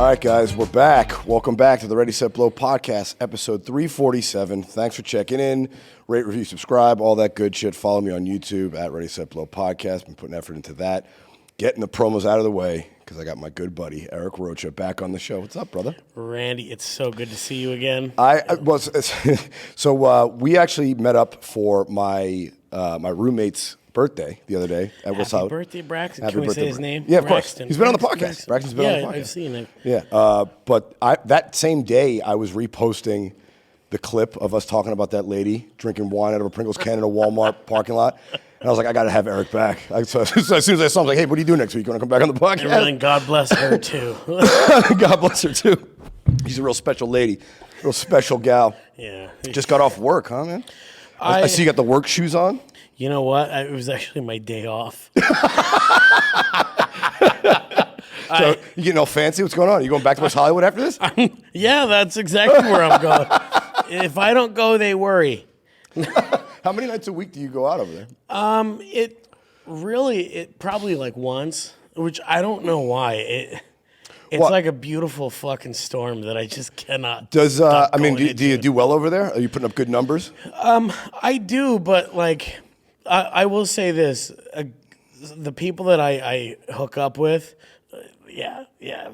right, guys, we're back. Welcome back to the Ready, Set, Blow podcast, episode 347. Thanks for checking in. Rate, review, subscribe, all that good shit. Follow me on YouTube at Ready, Set, Blow podcast. Been putting effort into that. Getting the promos out of the way because I got my good buddy, Eric Rocha, back on the show. What's up, brother? Randy, it's so good to see you again. We actually met up for my my roommate's birthday the other day. Happy birthday, Braxton. Happy Can we birthday, say his name? Yeah, of Braxton. course. He's been on the podcast. Braxton's been on the podcast. Yeah, I've seen it. Yeah, but that same day, I was reposting the clip of us talking about that lady drinking wine out of a Pringles can in a Walmart parking lot. And I was like, I got to have Eric back. So as soon as I saw him, I was like, hey, what do you do next week? You want to come back on the podcast? And then God bless her, too. God bless her, too. She's a real special lady, real special gal. Yeah. Just got off work, huh, man? I see you got the work shoes on. You know what? It was actually my day off. So you getting all fancy? What's going on? Are you going back to West Hollywood after this? Yeah, that's exactly where I'm going. If I don't go, they worry. How many nights a week do you go out over there? It probably like once, which I don't know why. It's like a beautiful fucking storm that I just cannot. Do you do well over there? Are you putting up good numbers? I do, but like, I will say this: the people that I hook up with, yeah,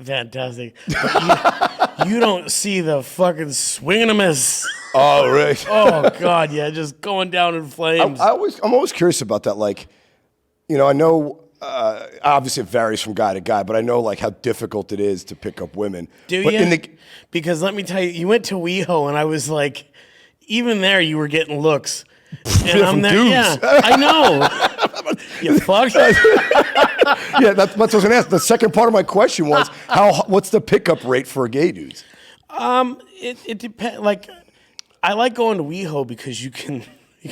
fantastic. But you don't see the fucking swing and a miss. Oh, right. Oh God, yeah, just going down in flames. I'm always curious about that. Like, you know, I know obviously it varies from guy to guy, but I know like how difficult it is to pick up women. Do you? Because let me tell you, you went to WeHo, and I was like, even there, you were getting looks. And I'm there. Dudes. Yeah, I know. You fucked. Yeah, that's what I was going to ask. The second part of my question was, what's the pickup rate for gay dudes? It depends. Like, I like going to WeHo because you can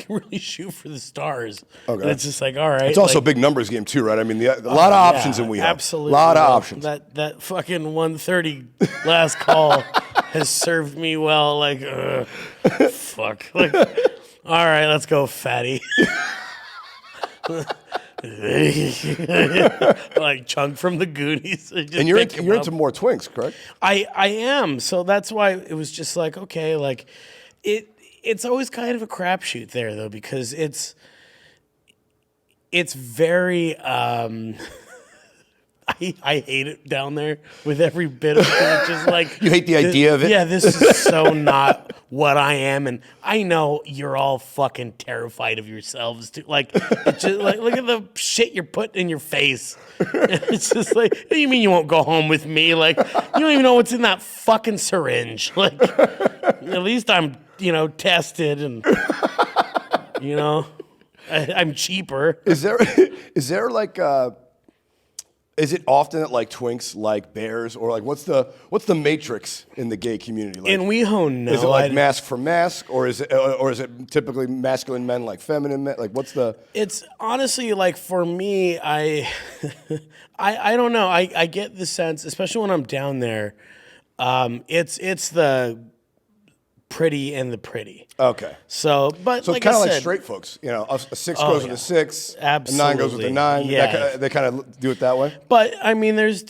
really shoot for the stars. Okay. And it's just like, all right. It's also a big numbers game too, right? I mean, a lot of options in WeHo. Absolutely. A lot of options. That fucking 130 last call has served me well. Like, fuck. Like, all right, let's go, fatty. Like Chunk from the Goonies. And you're into more twinks, correct? I am. So that's why it was just like, okay, like it's always kind of a crapshoot there though, because it's very I hate it down there with every bit of it. It's just like you hate the idea of it. Yeah, this is so not what I am, and I know you're all fucking terrified of yourselves too. Like, it's just like look at the shit you're putting in your face. It's just like, what do you mean you won't go home with me? Like, you don't even know what's in that fucking syringe. Like, at least I'm tested and I'm cheaper. Is there like is it often that like twinks like bears, or like what's the matrix in the gay community? Like, in WeHo, no. Is it like mask for mask, or is it typically masculine men like feminine men? Like what's the? It's honestly like for me, I don't know. I get the sense, especially when I'm down there. It's the pretty and the pretty. Okay. So it's like kind of I like said, straight folks. You know, a 6 goes with a 6, absolutely. a 9 goes with a 9. Yeah. They kind of do it that way. But I mean, there's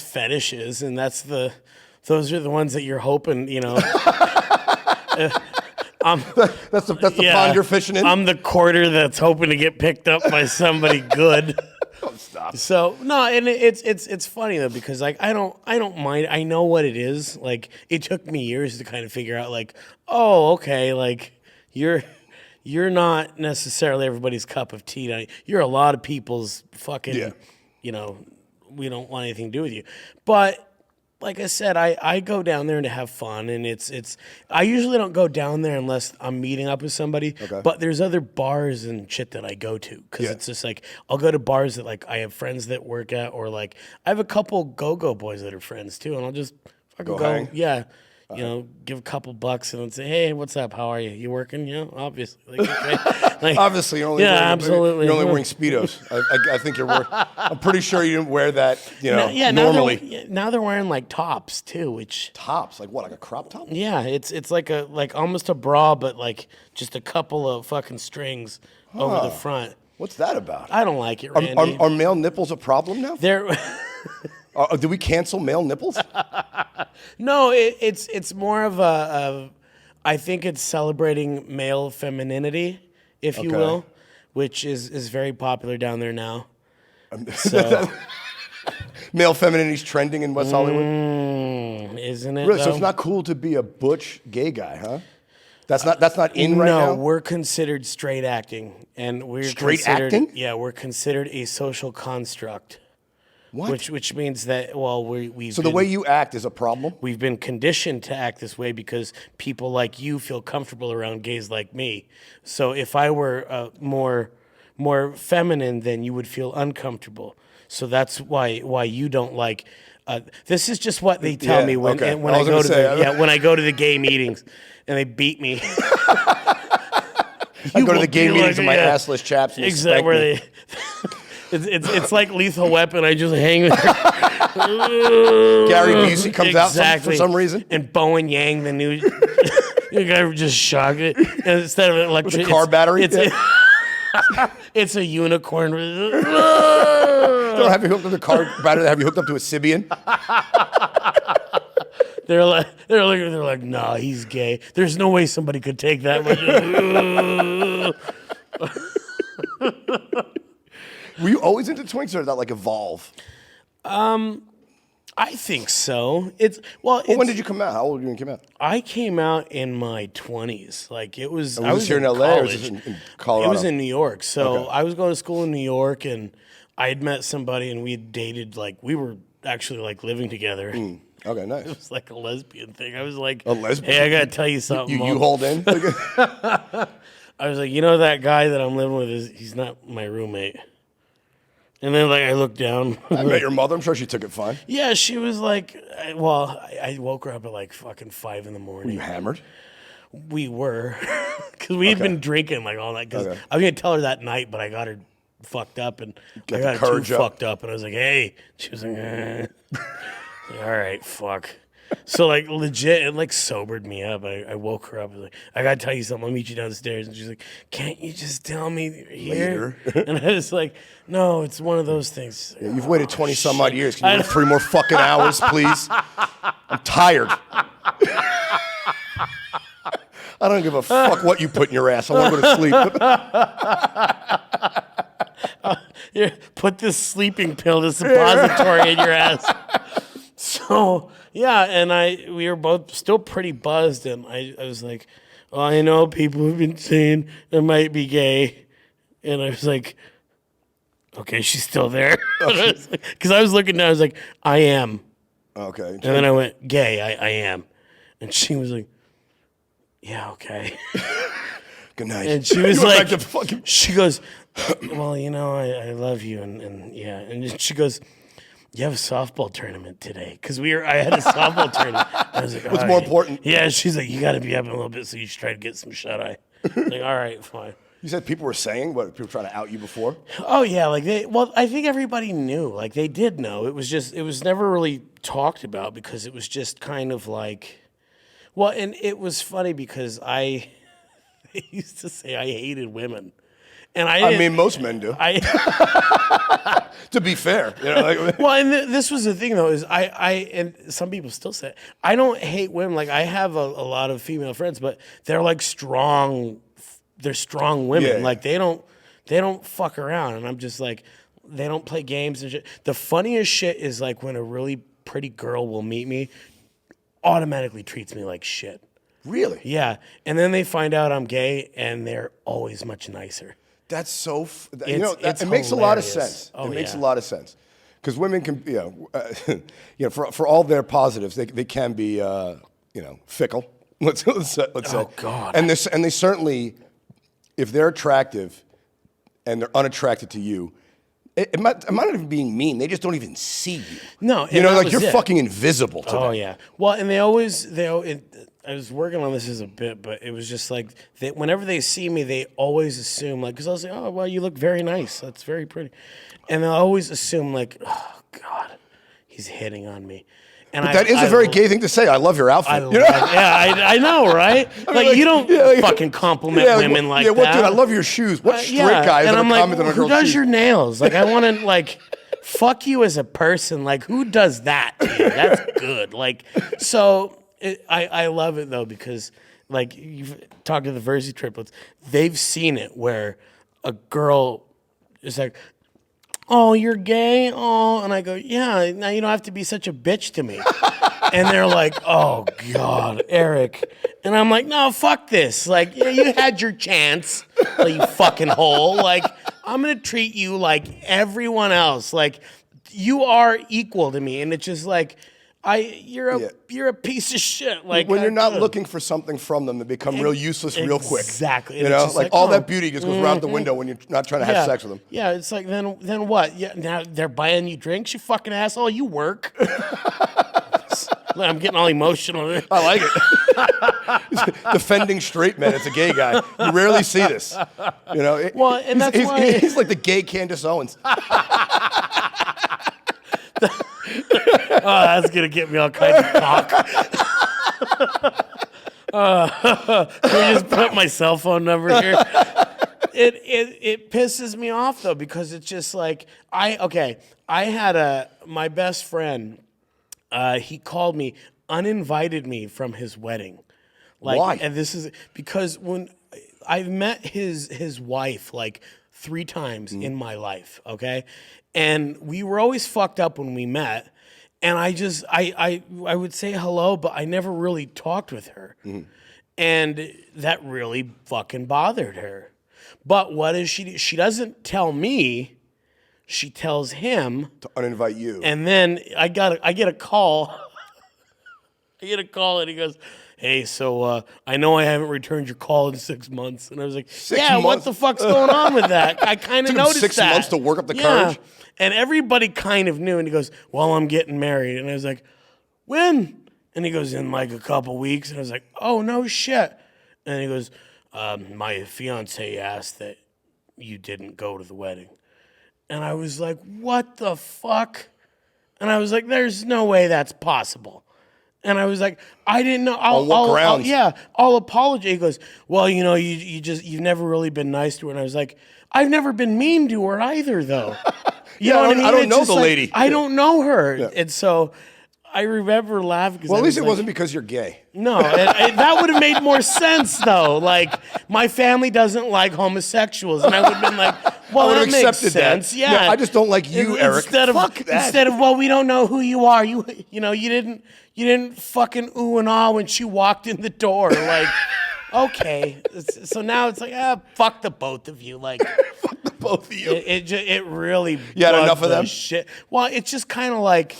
fetishes, and those are the ones that you're hoping, that's the pond you're fishing in. I'm the quarter that's hoping to get picked up by somebody good. Oh, stop. So no, and it's funny though, because like I don't mind. I know what it is. Like it took me years to kind of figure out like, oh, okay, like you're not necessarily everybody's cup of tea. You're a lot of people's fucking, we don't want anything to do with you. But like I said, I go down there to have fun, and it's I usually don't go down there unless I'm meeting up with somebody. Okay. But there's other bars and shit that I go to because it's just like I'll go to bars that like I have friends that work at, or like I have a couple go-go boys that are friends too, and I'll just fucking go. Hang. Yeah. Give a couple bucks and say, "Hey, what's up? How are you? You working?" Obviously. Like, okay. Like, obviously, you're only absolutely. You're only wearing Speedos. I think you're wearing. I'm pretty sure you didn't wear that. Normally. Now they're wearing like tops too, which tops like what? Like a crop top? Yeah, it's like almost a bra, but like just a couple of fucking strings over the front. What's that about? I don't like it, Randy. Are male nipples a problem now? They're Do we cancel male nipples? No, it's more of I think it's celebrating male femininity, if you will, which is very popular down there now. So. Male femininity is trending in West Hollywood? Isn't it? Really? Though? So it's not cool to be a butch gay guy, huh? That's not in right now? No, we're considered straight acting. And we're Straight acting? Yeah, we're considered a social construct. What? Which means that, well, we've So the way you act is a problem? we've been conditioned to act this way because people like you feel comfortable around gays like me. So if I were more feminine, then you would feel uncomfortable. So that's why you don't like. This is just what they tell me when okay. when I I was go gonna to say, when I go to the gay meetings and they beat me. I go to the gay You meetings like- with my yeah. assless chaps and Exactly spank where me. they. It's like Lethal Weapon. I just hang there. Gary Busey comes out for some reason. And Bowen Yang, the new the guy just shocked it. And instead of electric, With a car battery? It's a unicorn. They don't have you hooked up to a car battery, they have you hooked up to a Sibian. They're like, nah, he's gay. There's no way somebody could take that much. Were you always into twinks or did that like evolve? I think so. When did you come out? How old were you when you came out? I came out in my 20s. Like it was. Was I this here in LA college. or was this in Colorado? It was in New York. So Okay. I was going to school in New York, and I had met somebody, and we had dated. Like we were actually like living together. Okay, nice. It was like a lesbian thing. I was like, A lesbian? Hey, I gotta tell you something. You Mom." hold in? I was like, you know that guy that I'm living with he's not my roommate. And then like I looked down. I met your mother. I'm sure she took it fine. Yeah, she was like, I woke her up at like fucking 5 in the morning. Were you hammered? We were, because we had been drinking like all night. Because Okay. I was gonna tell her that night, but I got her fucked up, and Got I the got her courage too up. fucked up, and I was like, "Hey," she was like, "All right, fuck." So like legit, it like sobered me up. I woke her up. I was like, "I gotta tell you something. I'll meet you downstairs." And she's like, "Can't you just tell me you're here?" And I was like, "No, it's one of those things." Yeah, you've waited 20 some odd years. Can you wait 3 more fucking hours, please? I'm tired. I don't give a fuck what you put in your ass. I want to go to sleep. Here, put this sleeping pill, this suppository in your ass. So yeah, and we were both still pretty buzzed, and I was like, "Oh, I know people have been saying I might be gay," and I was like, "Okay, she's still there," because I was looking down. I was like, "I am," Okay. and then I went, "Gay, I am," and she was like, "Yeah, okay." Good night. And she was You went like, back to fucking... she goes, "Well, you know, I love you," and yeah, and she goes, "You have a softball tournament today," because I had a softball tournament. I was like, What's "All more right." important? Yeah, she's like, "You got to be up in a little bit, so you should try to get some shut eye." Like, all right, fine. You said people were saying what? People were trying to out you before? Oh yeah, like I think everybody knew. Like they did know. It was never really talked about because it was just kind of like, well, and it was funny because I used to say I hated women. And I mean, most men do. To be fair, you know, like, well, and this was the thing though, is and some people still say it, I don't hate women. Like I have a lot of female friends, but they're like strong. They're strong women. Yeah. Like they don't fuck around. And I'm just like, they don't play games and shit. The funniest shit is like when a really pretty girl will meet me, automatically treats me like shit. really? Yeah, and then they find out I'm gay, and they're always much nicer. That's so... It's it makes a lot of hilarious. sense. Oh, It makes yeah. a lot of sense. Because women can, for all their positives, they can be, fickle. Let's say. Oh, God. And they certainly, if they're attractive and they're unattracted to you, it might not even being mean. They just don't even see you. No, you and know, that like was you're it. fucking invisible to Oh them. yeah. Well, and I was working on this as a bit, but it was just like whenever they see me, they always assume like, because I was like, "Oh, well, you look very nice. That's very pretty," and they always assume like, "Oh God, he's hitting on me." And That is a very gay thing to say. I love your outfit. You know? I know, right? Like you don't fucking compliment women like what, that. dude, I love your shoes. What straight Yeah, guy is and ever I'm like, commented on a who girl's does shoes? your nails? Like, I want to like fuck you as a person. Like, who does that to you? That's good. Like, so I love it though, because like you've talked to the Verzi triplets, they've seen it where a girl is like, oh, you're gay? Oh, and I go, yeah, now you don't have to be such a bitch to me. And they're like, oh, God, Eric. And I'm like, no, fuck this. Like, yeah, you had your chance, you fucking hole. Like, I'm going to treat you like everyone else. Like, you are equal to me. And it's just like, you're a piece of shit. Like, when you're not looking for something from them, they become real useless real quick. Exactly. You know, like all that beauty just goes right out the window when you're not trying to have sex with them. Yeah, it's like, then what? Yeah, now they're buying you drinks, you fucking asshole. You work. I'm getting all emotional. I like it. Defending straight men as a gay guy. You rarely see this. You know, well, and that's why he's like the gay Candace Owens. Oh, that's gonna get me all kinds of talk. Can we just put my cell phone number here? It pisses me off though, because it's just like I had my best friend. He called me, uninvited me from his wedding. Like, why? And this is because when I've met his wife like 3 times in my life, okay? And we were always fucked up when we met. And I would say hello, but I never really talked with her. And that really fucking bothered her. But what does she do? She doesn't tell me. She tells him to uninvite you. And then I get a call. I get a call and he goes, hey, so I know I haven't returned your call in 6 months. And I was like, 6 yeah, months? What the fuck's going on with that? I kind of noticed 6 that. months to work up the courage? And everybody kind of knew. And he goes, well, I'm getting married. And I was like, when? And he goes, in like a couple weeks. And I was like, oh, no shit. And he goes, my fiance asked that you didn't go to the wedding. And I was like, what the fuck? And I was like, there's no way that's possible. And I was like, I didn't know. On what grounds? I'll apologize. He goes, well, you know, you've never really been nice to her. And I was like, I've never been mean to her either, though. You know what I mean? I don't know just the lady. I don't know her. Yeah. And so I remember laughing. Well, at least it wasn't because you're gay. No, that would have made more sense, though. Like, my family doesn't like homosexuals. And I would have been like, well, that makes sense. That. Yeah. I just don't like you, Eric. Instead of, well, we don't know who you are. You didn't fucking ooh and ah when she walked in the door. Like, okay. So now it's like, fuck the both of you. Like, fuck the both of you. It really. You had enough of them? Shit. Well, it's just kind of like,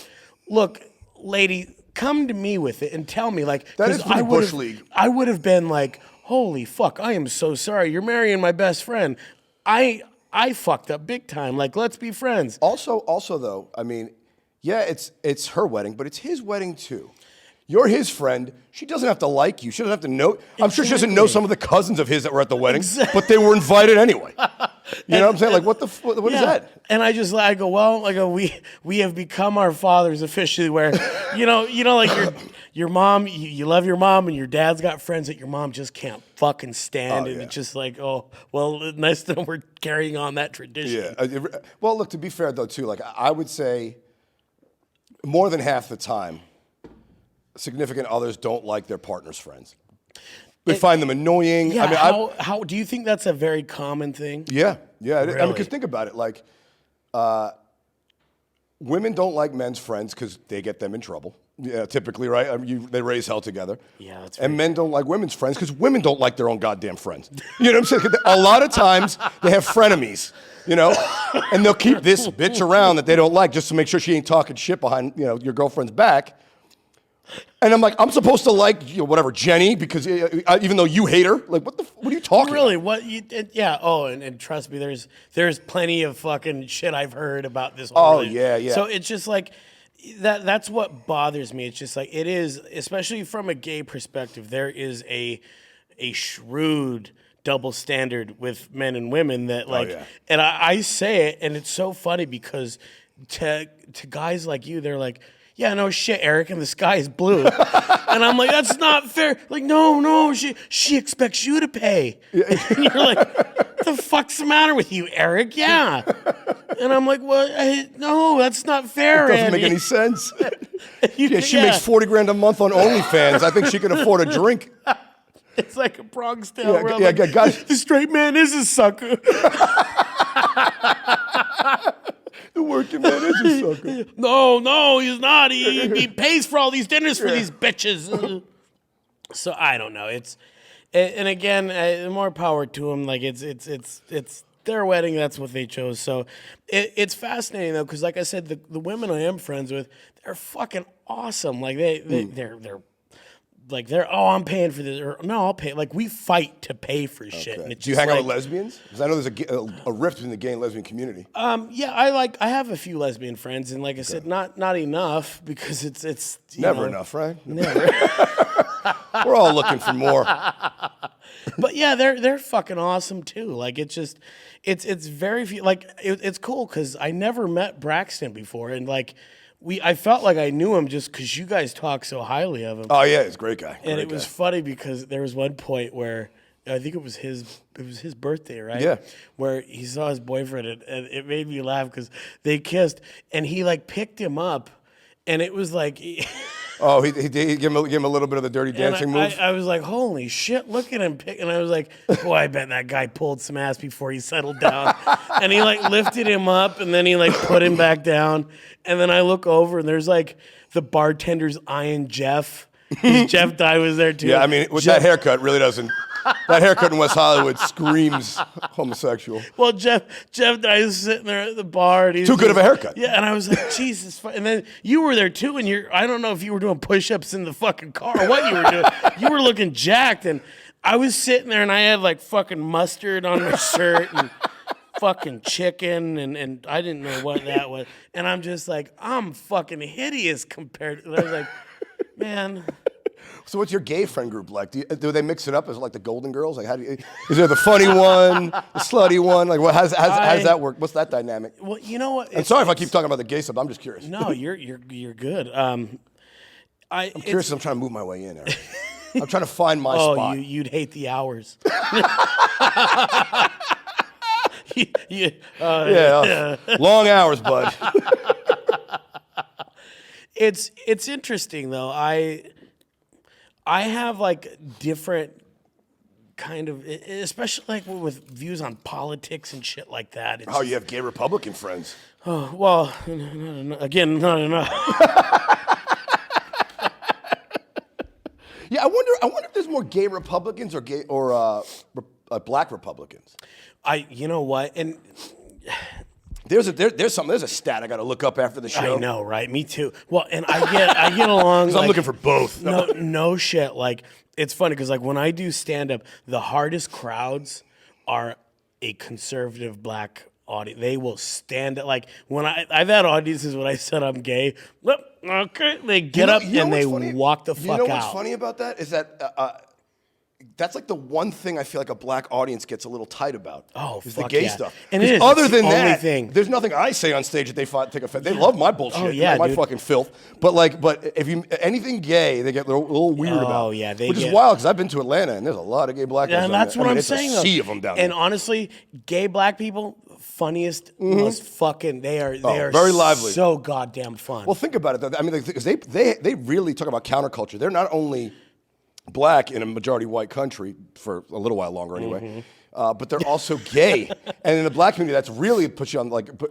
look, lady, come to me with it and tell me, like, that is pretty Bush League. I would have been like, holy fuck, I am so sorry. You're marrying my best friend. I fucked up big time. Like, let's be friends. Also though, I mean, yeah, it's her wedding, but it's his wedding too. You're his friend. She doesn't have to like you. She doesn't have to know. I'm sure she doesn't know some of the cousins of his that were at the wedding, but they were invited anyway. You know what I'm saying? Like, what is that? And I go, we have become our fathers officially. Where, you know, like your mom, you love your mom, and your dad's got friends that your mom just can't fucking stand, and it's just like, oh, well, nice that we're carrying on that tradition. Yeah. Well, look, to be fair though, too, like I would say, more than half the time, significant others don't like their partner's friends. They find them annoying. Yeah, I mean, how do you think that's a very common thing? Yeah. Really? I mean, because think about it. Like, women don't like men's friends because they get them in trouble. Yeah, typically, right? I mean, they raise hell together. Yeah, that's and men don't like women's friends because women don't like their own goddamn friends. You know what I'm saying? A lot of times they have frenemies. You know, and they'll keep this bitch around that they don't like just to make sure she ain't talking shit behind your girlfriend's back. And I'm like, I'm supposed to like whatever Jenny because even though you hate her, like what are you talking? Really? About? What? Yeah. Oh, and trust me, there's plenty of fucking shit I've heard about this. Whole yeah. So it's just like that's what bothers me. It's just like it is, especially from a gay perspective. There is a shrewd double standard with men and women that like, and I say it, and it's so funny because to guys like you, they're like, yeah, no shit, Eric, and the sky is blue. And I'm like, that's not fair. Like, no, she expects you to pay. And you're like, what the fuck's the matter with you, Eric? Yeah. And I'm like, well, no, that's not fair, Doesn't Andy. make any sense. You Yeah, think- she makes $40,000 a month on OnlyFans. I think she can afford a drink. It's like a Bronx Tale. Yeah, where I'm yeah, like, guys. the straight man is a sucker. The working man is a sucker. No, he's not. He pays for all these dinners for these bitches. So I don't know. And again, more power to him. Like it's their wedding. That's what they chose. So it's fascinating though, because like I said, the women I am friends with, they're fucking awesome. Like they're like I'm paying for this, or no, I'll pay. Like we fight to pay for shit. And it's Do you hang out with lesbians? Because I know there's a rift between the gay and lesbian community. Yeah, I have a few lesbian friends, and like I said, not enough because it's Never enough, right? Never. We're all looking for more. But yeah, they're fucking awesome too. Like it's very few. Like it's cool because I never met Braxton before, and like I felt like I knew him just because you guys talk so highly of him. Oh yeah, he's a great guy. And it was funny because there was one point where I think it was his birthday, right? Yeah. Where he saw his boyfriend, and it made me laugh because they kissed, and he like picked him up, and it was like. Oh, he gave him a little bit of the dirty dancing move. I was like, holy shit, look at him pick. And I was like, boy, I bet that guy pulled some ass before he settled down. And he like lifted him up, and then he like put him back down. And then I look over, and there's like the bartender's eyeing Jeff. 'Cause Jeff Dye was there too. Yeah, I mean, with that haircut, really doesn't. That haircut in West Hollywood screams homosexual. Well, Jeff Dye is sitting there at the bar. And he's Too good of a haircut. Yeah, and I was like, Jesus. And then you were there too, and I don't know if you were doing push-ups in the fucking car or what you were doing. You were looking jacked, and I was sitting there, and I had like fucking mustard on my shirt and fucking chicken, and I didn't know what that was. And I'm just like, I'm fucking hideous compared to. I was like, man. So what's your gay friend group like? Do they mix it up as like the Golden Girls? Like, is there the funny one, the slutty one? Like, how's that work? What's that dynamic? Well, you know what? I'm sorry if I keep talking about the gay stuff. I'm just curious. No, you're good. I'm curious. I'm trying to move my way in, Eric. I'm trying to find my spot. You'd hate the hours. Long hours, bud. It's interesting though. I have like different kind of, especially like with views on politics and shit like that. Oh, you have gay Republican friends. Oh, well, again, not enough. Yeah, I wonder if there's more gay Republicans or black Republicans. You know what? And there's a stat I got to look up after the show. I know, right? Me too. Well, and I get along. I'm looking for both. No shit. Like it's funny because like when I do stand up, the hardest crowds are a conservative black audience. They will stand up. Like when I've had audiences when I said I'm gay. Well, okay, they get up and they walk the fuck out. You know what's funny about that is that. That's like the one thing I feel like a black audience gets a little tight about. Oh, is fuck the gay yeah. stuff. And it is. Other It's than the only that, thing. there's nothing I say on stage that they take offense. They love my bullshit, Oh, yeah, my dude. fucking filth. But anything gay, they get a little weird about. Oh yeah, which is wild because I've been to Atlanta and there's a lot of gay black guys. And that's what I'm it's saying. A sea of them down there. And honestly, gay black people, funniest, most fucking. They are very lively, so goddamn fun. Well, think about it though. I mean, because they really talk about counterculture. They're not only black in a majority white country for a little while longer anyway, but they're also gay. And in the black community, that's really puts you on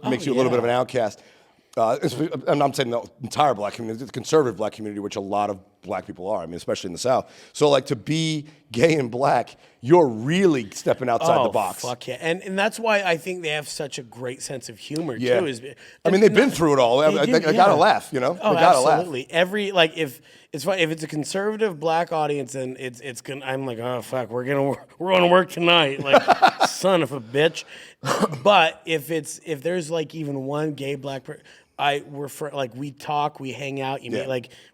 makes you a little bit of an outcast. And I'm saying the entire black community, the conservative black community, which a lot of black people are. I mean, especially in the South. So like to be gay and black, you're really stepping outside the box. Fuck yeah, and that's why I think they have such a great sense of humor Yeah. too. I mean, they've been through it all. I gotta laugh, you know. Oh, they gotta absolutely. Laugh. If it's fine, if it's a conservative black audience, and it's gonna, I'm like, oh fuck, we're gonna work tonight, like son of a bitch. But if there's like even one gay black person. We talk, we hang out,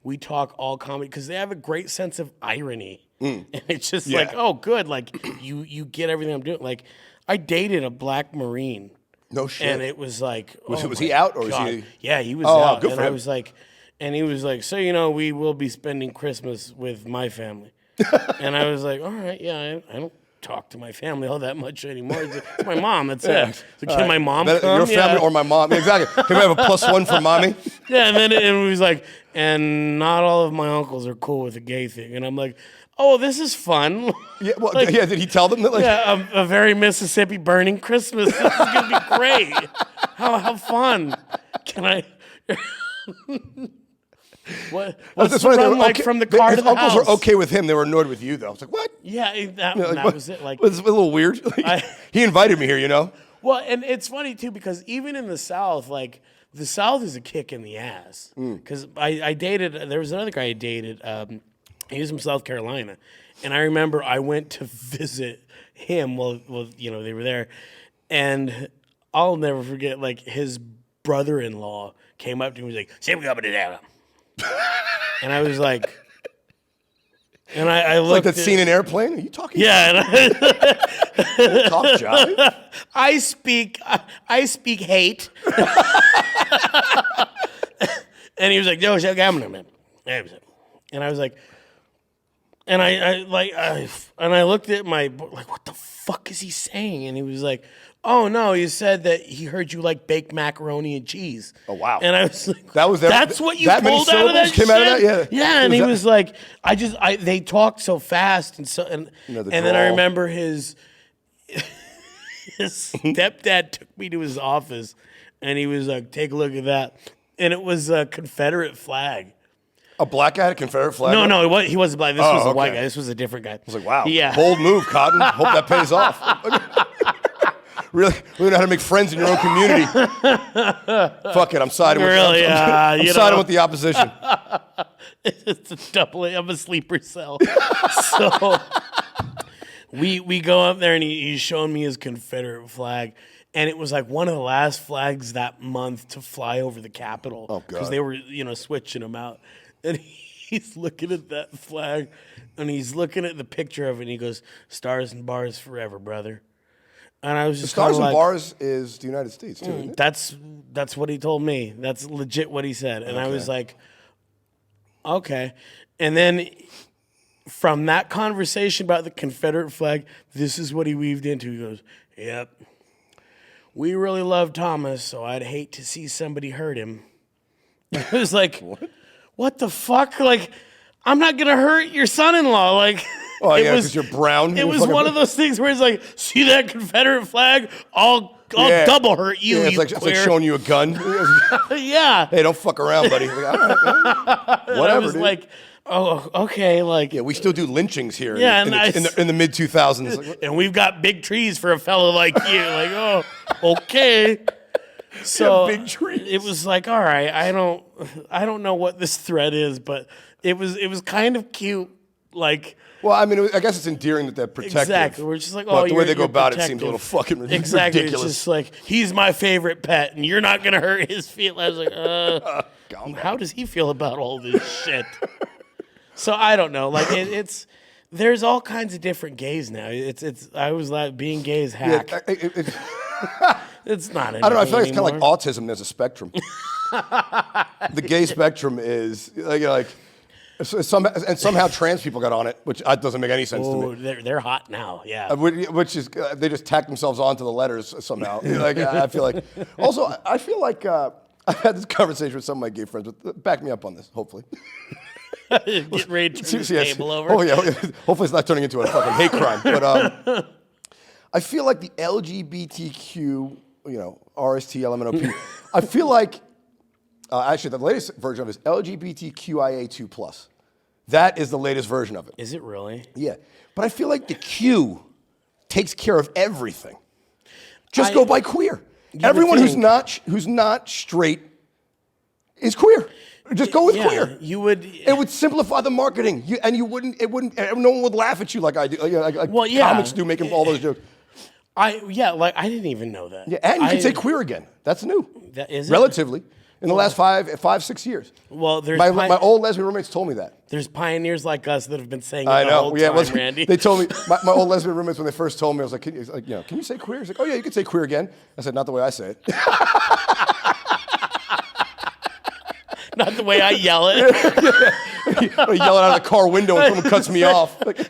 we talk all comedy because they have a great sense of irony, and it's just like, oh, good, like you get everything I'm doing. Like I dated a black Marine, no shit, and it was like, was he out or was he? Yeah, he was out. Good for him. I was like, and he was like, so we will be spending Christmas with my family, and I was like, all right, yeah, I don't. talk to my family all that much anymore. It's my mom. That's it. So can my mom Your come? family or my mom? Exactly. Can we have a +1 for mommy? Yeah, and then it was like, and not all of my uncles are cool with the gay thing, and I'm like, oh, this is fun. Yeah. Well, yeah. Did he tell them that? Like, Yeah, a very Mississippi burning Christmas. This is gonna be great. How fun? Can I? What's the run like from the car to his the uncles house? were okay with him. They were annoyed with you, though. I was like, what? Yeah, that Like, was it. Like, it's a little weird. He invited me here, you know. well, and it's funny too because even in the South, like the South is a kick in the ass. Because I dated. There was another guy I dated. He was from South Carolina, and I remember I went to visit him. Well, they were there, and I'll never forget. Like his brother-in-law came up to me and was like, "Say we got to down," and I was like, and I looked Like that scene in Airplane. Are you talking? Yeah, and Talk, Johnny. I speak hate. And he was like, "Yo, shut up, man." And I was like, and I looked at my like, what the fuck is he saying? And he was like, "Oh no, he said that he heard you like baked macaroni and cheese." Oh wow! And I was like, That's what you that many pulled out of that syllables came shit? out of that? Yeah. Yeah, and he was like, they talked so fast and then I drawl. remember his stepdad took me to his office and he was like, "Take a look at that," and it was a Confederate flag. A black guy had a Confederate flag? No, he wasn't black. This was a white okay. guy. This was a different guy. I was like, wow. Yeah. Bold move, Cotton. Hope that pays off. Really know how to make friends in your own community. Fuck it, I'm siding with Really, I'm siding with the opposition. It's a double. I'm a sleeper cell. So we go up there and he's showing me his Confederate flag, and it was like one of the last flags that month to fly over the Capitol. Oh, God. Because they were switching them out, and he's looking at that flag, and he's looking at the picture of it, and he goes, "Stars and bars forever, brother." And I was just Stars and like, bars is the United States, too, isn't it? That's what he told me. That's legit what he said. And I was like, okay. And then from that conversation about the Confederate flag, this is what he weaved into. He goes, "Yep. We really love Thomas, so I'd hate to see somebody hurt him." I was like, what the fuck? Like, I'm not going to hurt your son-in-law. Like, Oh, yeah, because you're brown. it was one of those things where it's like, see that Confederate flag? I'll double hurt you, Yeah, it's you like queer. showing you a gun. Yeah. Hey, don't fuck around, buddy. Like, all right, whatever, I was dude. like, oh, okay. Like, Yeah, we still do lynchings here Yeah, in and the mid-2000s. Like, and we've got big trees for a fellow like you. Like, oh, okay. So big trees. it was like, all right, I don't know what this thread is, but it was kind of cute. Like, well, I mean, I guess it's endearing that they're protective. exactly. We're just like, But oh, the way they go you're about it protective. seems a little fucking ridiculous. Exactly. It's just like, he's my favorite pet, and you're not gonna hurt his feelings. I was like, how does he feel about all this shit? So I don't know. Like it's there's all kinds of different gays now. I was like, being gay is hack. It's not. I don't know. I feel like it's anymore. kind of like autism. There's a spectrum. The gay spectrum is like somehow trans people got on it, which doesn't make any sense to Oh, me. they're hot now. Yeah. Which is they just tack themselves onto the letters somehow. Like I feel like. Also, I feel like I've had this conversation with some of my gay friends. But back me up on this, hopefully. Get ready to turn the table over. Oh yeah. Hopefully, it's not turning into a fucking hate crime. But I feel like the LGBTQ, RSTLMNOP. I feel like actually the latest version of it is LGBTQIA2+. That is the latest version of it. Is it really? Yeah, but I feel like the Q takes care of everything. Just go by queer. Everyone who's not straight is queer. Just go with queer. You would. It would simplify the marketing, no one would laugh at you like I do, like comics do, making all those jokes. I didn't even know that. Yeah, and you can say queer again. That's new. That is it? Relatively. In the last 5-6 years. Well, there's my old lesbian roommates told me that. There's pioneers like us that have been saying it I the know. whole Yeah, time, Randy. they told me my old lesbian roommates when they first told me, I was like, can you say queer? He's like, oh yeah, you can say queer again. I said, not the way I say it. Not the way I yell it. I yell it out of the car window when someone cuts me off. Like,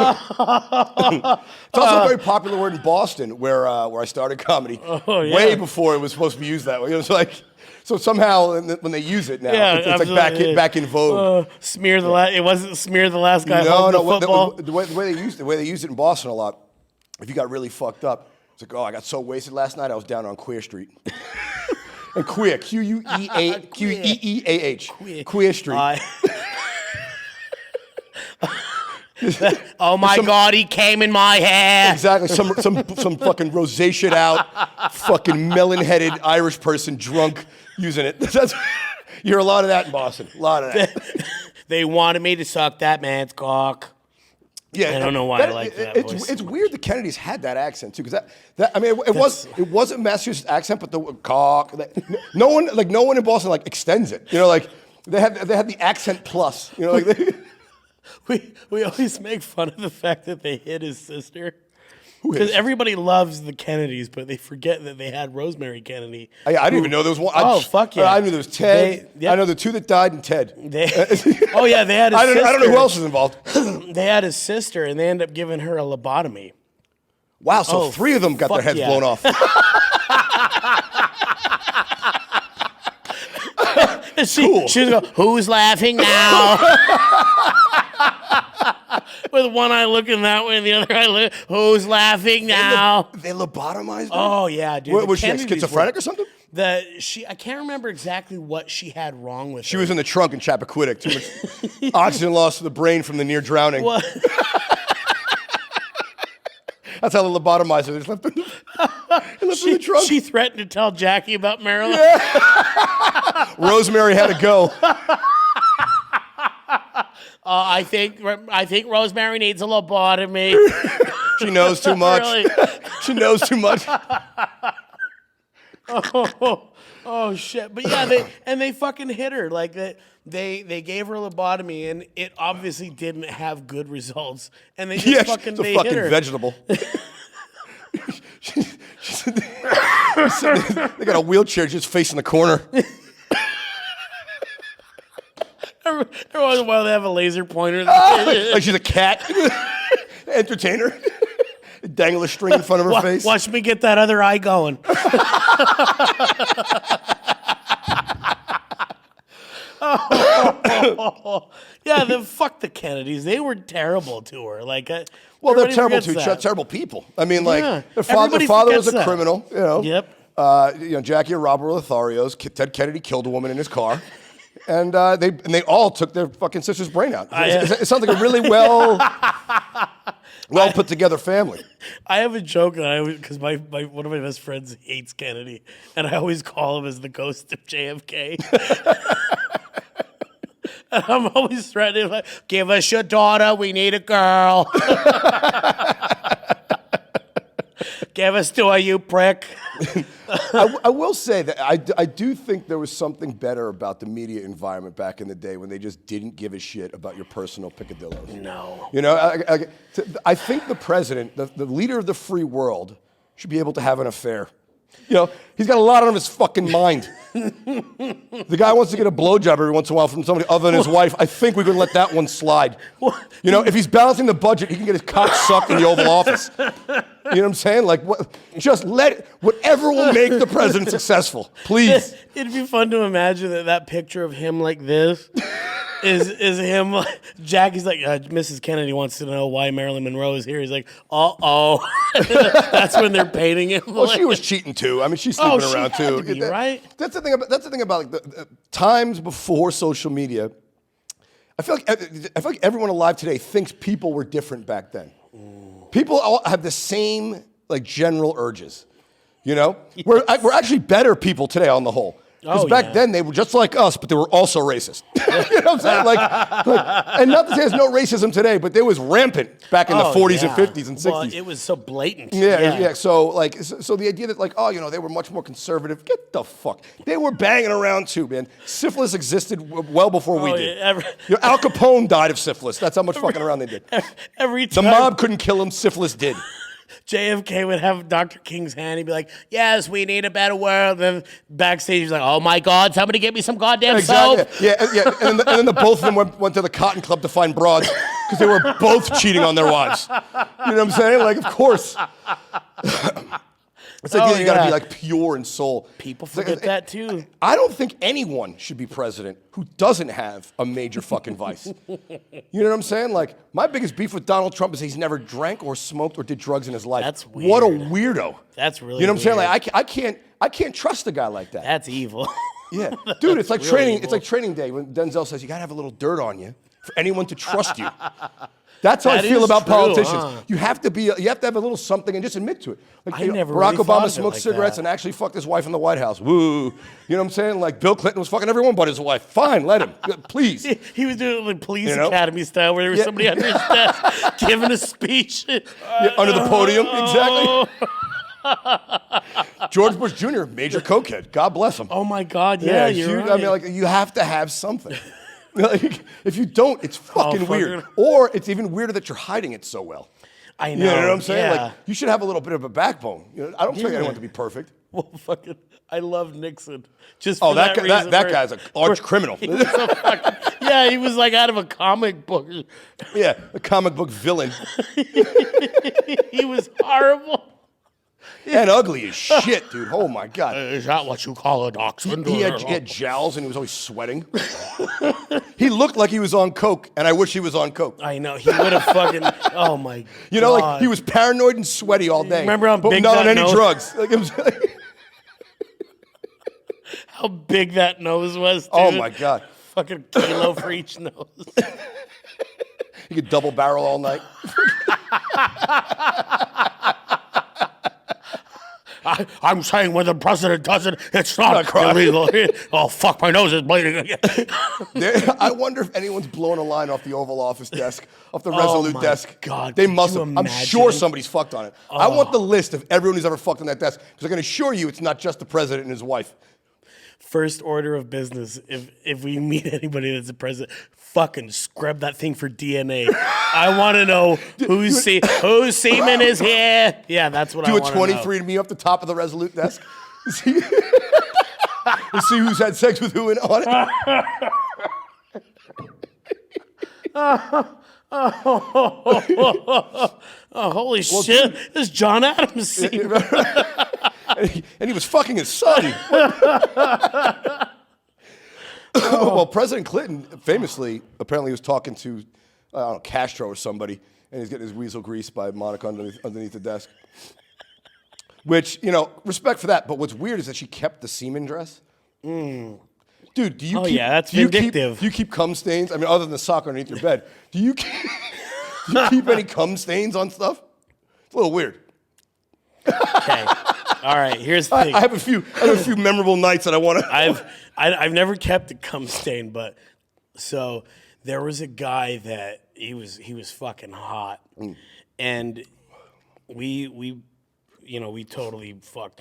It's also a very popular word in Boston, where I started comedy, way before it was supposed to be used that way. It's like, so somehow when they use it now, it's like back in vogue. Smear the last. It wasn't smear the last guy holding the football. The way they used it in Boston a lot. If you got really fucked up, it's like, oh, I got so wasted last night, I was down on Queer Street. And queer, Queeah, Queer Street. Oh my God, he came in my hair. Exactly, some fucking rosé shit out, fucking melon-headed Irish person drunk using it. You hear a lot of that in Boston. A lot of that. They wanted me to suck that man's cock. Yeah, I don't know why I like that voice. It's weird the Kennedys had that accent too, because it was a Massachusetts accent, but the cock. No one in Boston like extends it. You know, like they had the accent plus. You know, like we always make fun of the fact that they hit his sister. Because everybody loves the Kennedys, but they forget that they had Rosemary Kennedy. I didn't even know there was one. Fuck yeah! I knew there was Ted. I know the two that died and Ted. They had his sister. I don't know who else was involved. They had his sister, and they ended up giving her a lobotomy. Wow! So 3 of them got their heads blown off. She was going, who's laughing now? With one eye looking that way and the other eye who's laughing now? They lobotomized her? Oh, yeah, dude. What, was she schizophrenic or something? I can't remember exactly what she had wrong with her. She was in the trunk in Chappaquiddick. Too much oxygen loss to the brain from the near drowning. What? That's how they lobotomized her. They just left her in the trunk. She threatened to tell Jackie about Marilyn. Yeah. Rosemary had to go. I think Rosemary needs a lobotomy. She knows too much. Really? She knows too much. Oh shit! But yeah, they fucking hit her like that. They gave her a lobotomy, and it obviously didn't have good results. And they just it's a hit fucking her. vegetable. They got a wheelchair just facing the corner. Every once in a while, they have a laser pointer. Like she's a cat. Entertainer. Dangle a string in front of her face. Watch me get that other eye going. Yeah, fuck the Kennedys. They were terrible to her. Like, well, they're terrible terrible people. I mean, like their father was a criminal. You know. Yep. Jackie and Robert were Lotharios. Ted Kennedy killed a woman in his car. And they all took their fucking sister's brain out. It sounds like a really well put together family. I have a joke because my one of my best friends hates Kennedy, and I always call him as the ghost of JFK. And I'm always threatening, like, give us your daughter, we need a girl. Give us to her, you prick. I will say that I do think there was something better about the media environment back in the day when they just didn't give a shit about your personal picadillos. No. You know, I think the president, the leader of the free world, should be able to have an affair. You know, he's got a lot on his fucking mind. The guy wants to get a blowjob every once in a while from somebody other than his wife. I think we can let that one slide. You know, if he's balancing the budget, he can get his cock sucked in the Oval Office. You know what I'm saying? Like, just whatever will make the president successful, please. It'd be fun to imagine that picture of him like this is him. Jackie's like, Mrs. Kennedy wants to know why Marilyn Monroe is here. He's like, that's when they're painting him. Well, she was cheating too. I mean, she's sleeping around too. Right? That's the thing about like the times before social media. I feel like everyone alive today thinks people were different back then. People all have the same like general urges. You know, yes. We're actually better people today on the whole. Because back then they were just like us, but they were also racist. You know what I'm saying? Like, and not to say there's no racism today, but there was rampant back in the 40s and 50s and 60s. Well, it was so blatant. Yeah. So the idea that like, they were much more conservative. Get the fuck. They were banging around too, man. Syphilis existed well before we did. Al Capone died of syphilis. That's how much fucking around they did. Every time the mob couldn't kill him, syphilis did. JFK would have Dr. King's hand. He'd be like, yes, we need a better world. And then backstage, he's like, oh, my God, somebody get me some goddamn soap. Yeah. And then the both of them went to the Cotton Club to find broads. because they were both cheating on their wives. You know what I'm saying? Like, of course. It's like, you got to be like pure in soul. People forget that too. I don't think anyone should be president who doesn't have a major fucking vice. You know what I'm saying? Like, my biggest beef with Donald Trump is he's never drank or smoked or did drugs in his life. That's weird. What a weirdo. That's really You know what I'm weird. saying? Like, I can't trust a guy like that. That's evil. Yeah, dude, it's like really training. evil. It's like training day when Denzel says you gotta have a little dirt on you for anyone to trust you. That's how I feel is about true, politicians. huh? You have to have a little something and just admit to it. Like, I never Barack really thought Obama of it smoked like cigarettes that. and actually fucked his wife in the White House. Woo! You know what I'm saying? Like Bill Clinton was fucking everyone but his wife. Fine, let him. Please. He was doing it like police You know? academy style, where there was somebody under his desk giving a speech. Yeah, under the podium, exactly. George Bush Jr., major cokehead. God bless him. Oh my God! Yeah, you're huge. right. I mean, like, you have to have something. Like, if you don't, it's fucking fuck weird. it. Or it's even weirder that you're hiding it so well. I You know. know what I'm saying? Yeah. Like, you should have a little bit of a backbone. You know, I don't expect anyone to be perfect. Well, fucking, I love Nixon. Just Oh, for that reason, that where- guy's an arch criminal. Yeah, he was like out of a comic book. Yeah, a comic book villain. He was horrible. And ugly as shit, dude. Oh my God. Is that what you call a dachshund? He had jowls and he was always sweating. He looked like he was on coke, and I wish he was on coke. I know. He would have fucking. Oh my. You know, God. like he was paranoid and sweaty all day. Remember how but big not on that any nose- drugs. Like, I'm saying. How big that nose was, dude. Oh my God. Fucking kilo for each nose. You could double barrel all night. I'm saying when the president does it, it's not illegal. Oh, fuck, my nose is bleeding again. I wonder if anyone's blown a line off the Oval Office desk, off the Oh Resolute my desk. God, They could must you have. I'm imagine? sure somebody's fucked on it. I want the list of everyone who's ever fucked on that desk, because I can assure you it's not just the president and his wife. First order of business, if we meet anybody that's a president, fucking scrub that thing for DNA. I want to know whose semen is here. Yeah, that's what I Do a want to know. 23andMe off the top of the Resolute desk. See, see who's had sex with who on it. Oh, holy shit. This is John Adams' semen. And he was fucking his son. Well, President Clinton famously, apparently, was talking to, I don't know, Castro or somebody, and he's getting his weasel greased by Monica underneath the desk. Which, you know, respect for that. But what's weird is that she kept the semen dress. Dude, do you Oh, keep, yeah, that's do you keep- vindictive. do you keep cum stains? I mean, other than the sock underneath your bed, do you keep any cum stains on stuff? It's a little weird. Okay. All right, here's the thing. I have a few memorable nights that I want to. I've never kept a cum stain, but so there was a guy that he was fucking hot, and we totally fucked,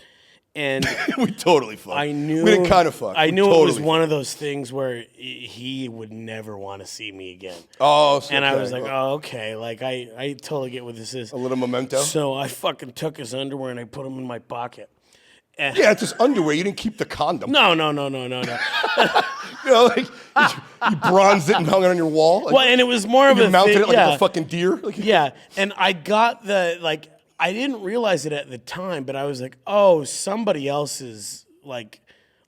and We totally fucked. I knew we didn't kind of fuck. I We knew it was totally one of those things where he would never want to see me again. Oh, so And I okay. was like, oh, okay. Like, I totally get what this is. A little memento. So I fucking took his underwear and I put them in my pocket. And Yeah, it's just underwear. You didn't keep the condom. No. You know, like you bronzed it and hung it on your wall. Like, Well, and it was more of you a mounted thing. it like Yeah. a fucking deer. Like, Yeah. And I got I didn't realize it at the time, but I was like, oh, somebody else is like,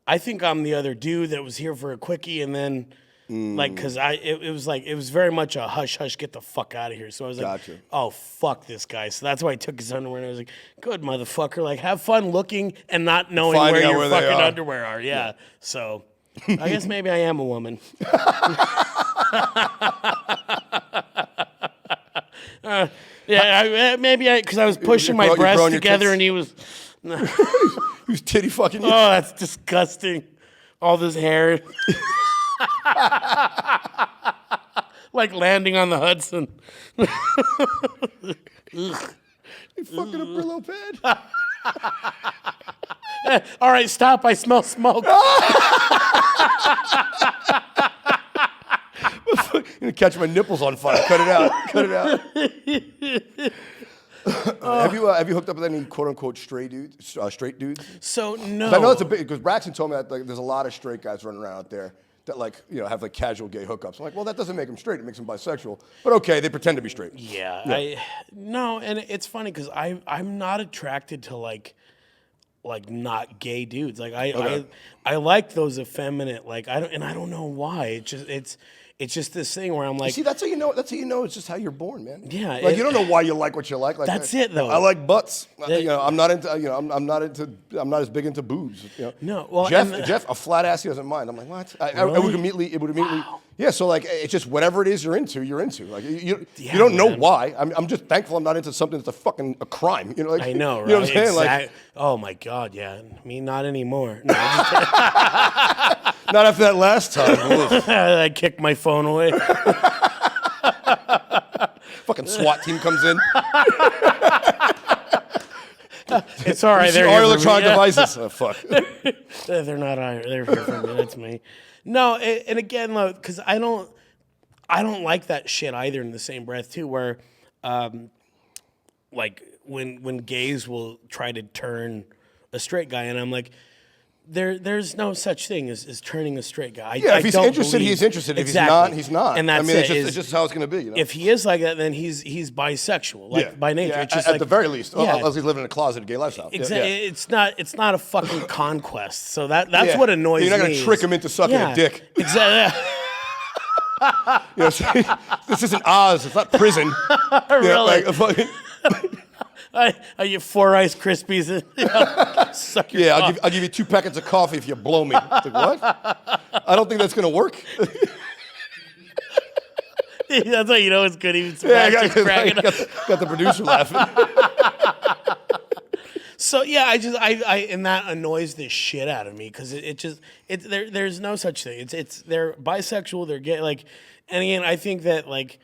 I think I'm the other dude that was here for a quickie, and then like, cause it was very much a hush hush, get the fuck out of here. So I was like, Gotcha. oh fuck this guy. So that's why I took his underwear and I was like, good motherfucker, like have fun looking and not knowing Finding where out your where they fucking are. underwear are. Yeah. So I guess maybe I am a woman. Because I was pushing my you're breasts growing your together tits? and he was. he was titty fucking you. Oh, that's disgusting. All this hair. Like landing on the Hudson. You fucking a Brillo pad. All right, stop. I smell smoke. You're gonna catch my nipples on fire. Cut it out. Cut it out. Have you hooked up with any quote unquote straight dudes? So, no. I know it's a big, because Braxton told me that like, there's a lot of straight guys running around out there that like have like casual gay hookups. I'm like, well, that doesn't make them straight. It makes them bisexual. But okay, they pretend to be straight. Yeah. No, and it's funny because I'm not attracted to like not gay dudes. Like I like those effeminate. Like I don't know why. It's just this thing where I'm like, see, that's how you know. That's how you know. It's just how you're born, man. Yeah, like you don't know why you like what you like. Like that's it, though. I like butts. I'm not into. I'm not as big into boobs. No, well, Jeff, a flat ass he doesn't mind. I'm like, what? Really? It would immediately. Wow. Yeah, so like it's just whatever it is you're into. Like you don't know why. I'm just thankful I'm not into something that's a crime. Like, I know, right? You know what I'm saying? Like, oh my God, yeah. Me, not anymore. No, not after that last time. I kicked my phone away. Fucking SWAT team comes in. It's all right. They're electronic devices. Oh, fuck. They're not. They're here for me. That's me. No, and again, because I don't like that shit either. In the same breath, too, where, like when gays will try to turn a straight guy, and I'm like, there's no such thing as turning a straight guy. If he's interested, he's interested. If he's not. And that's it's just how it's going to be. If he is like that, then he's bisexual, by nature. Yeah, it's just at the very least, unless he's living in a closet, gay lifestyle. Exactly. Yeah. It's not a fucking conquest. So that's what annoys me. You're not going to trick him into sucking a dick. Exactly. This isn't Oz. It's not prison. Really? I get 4 Rice Krispies and suck your cock. I'll give you 2 packets of coffee if you blow me. It's like, what? I don't think that's going to work. That's how you know it's good. Even got the producer laughing. So yeah, I and that annoys the shit out of me because there's no such thing. They're bisexual. They're gay. Like, and again, I think that like.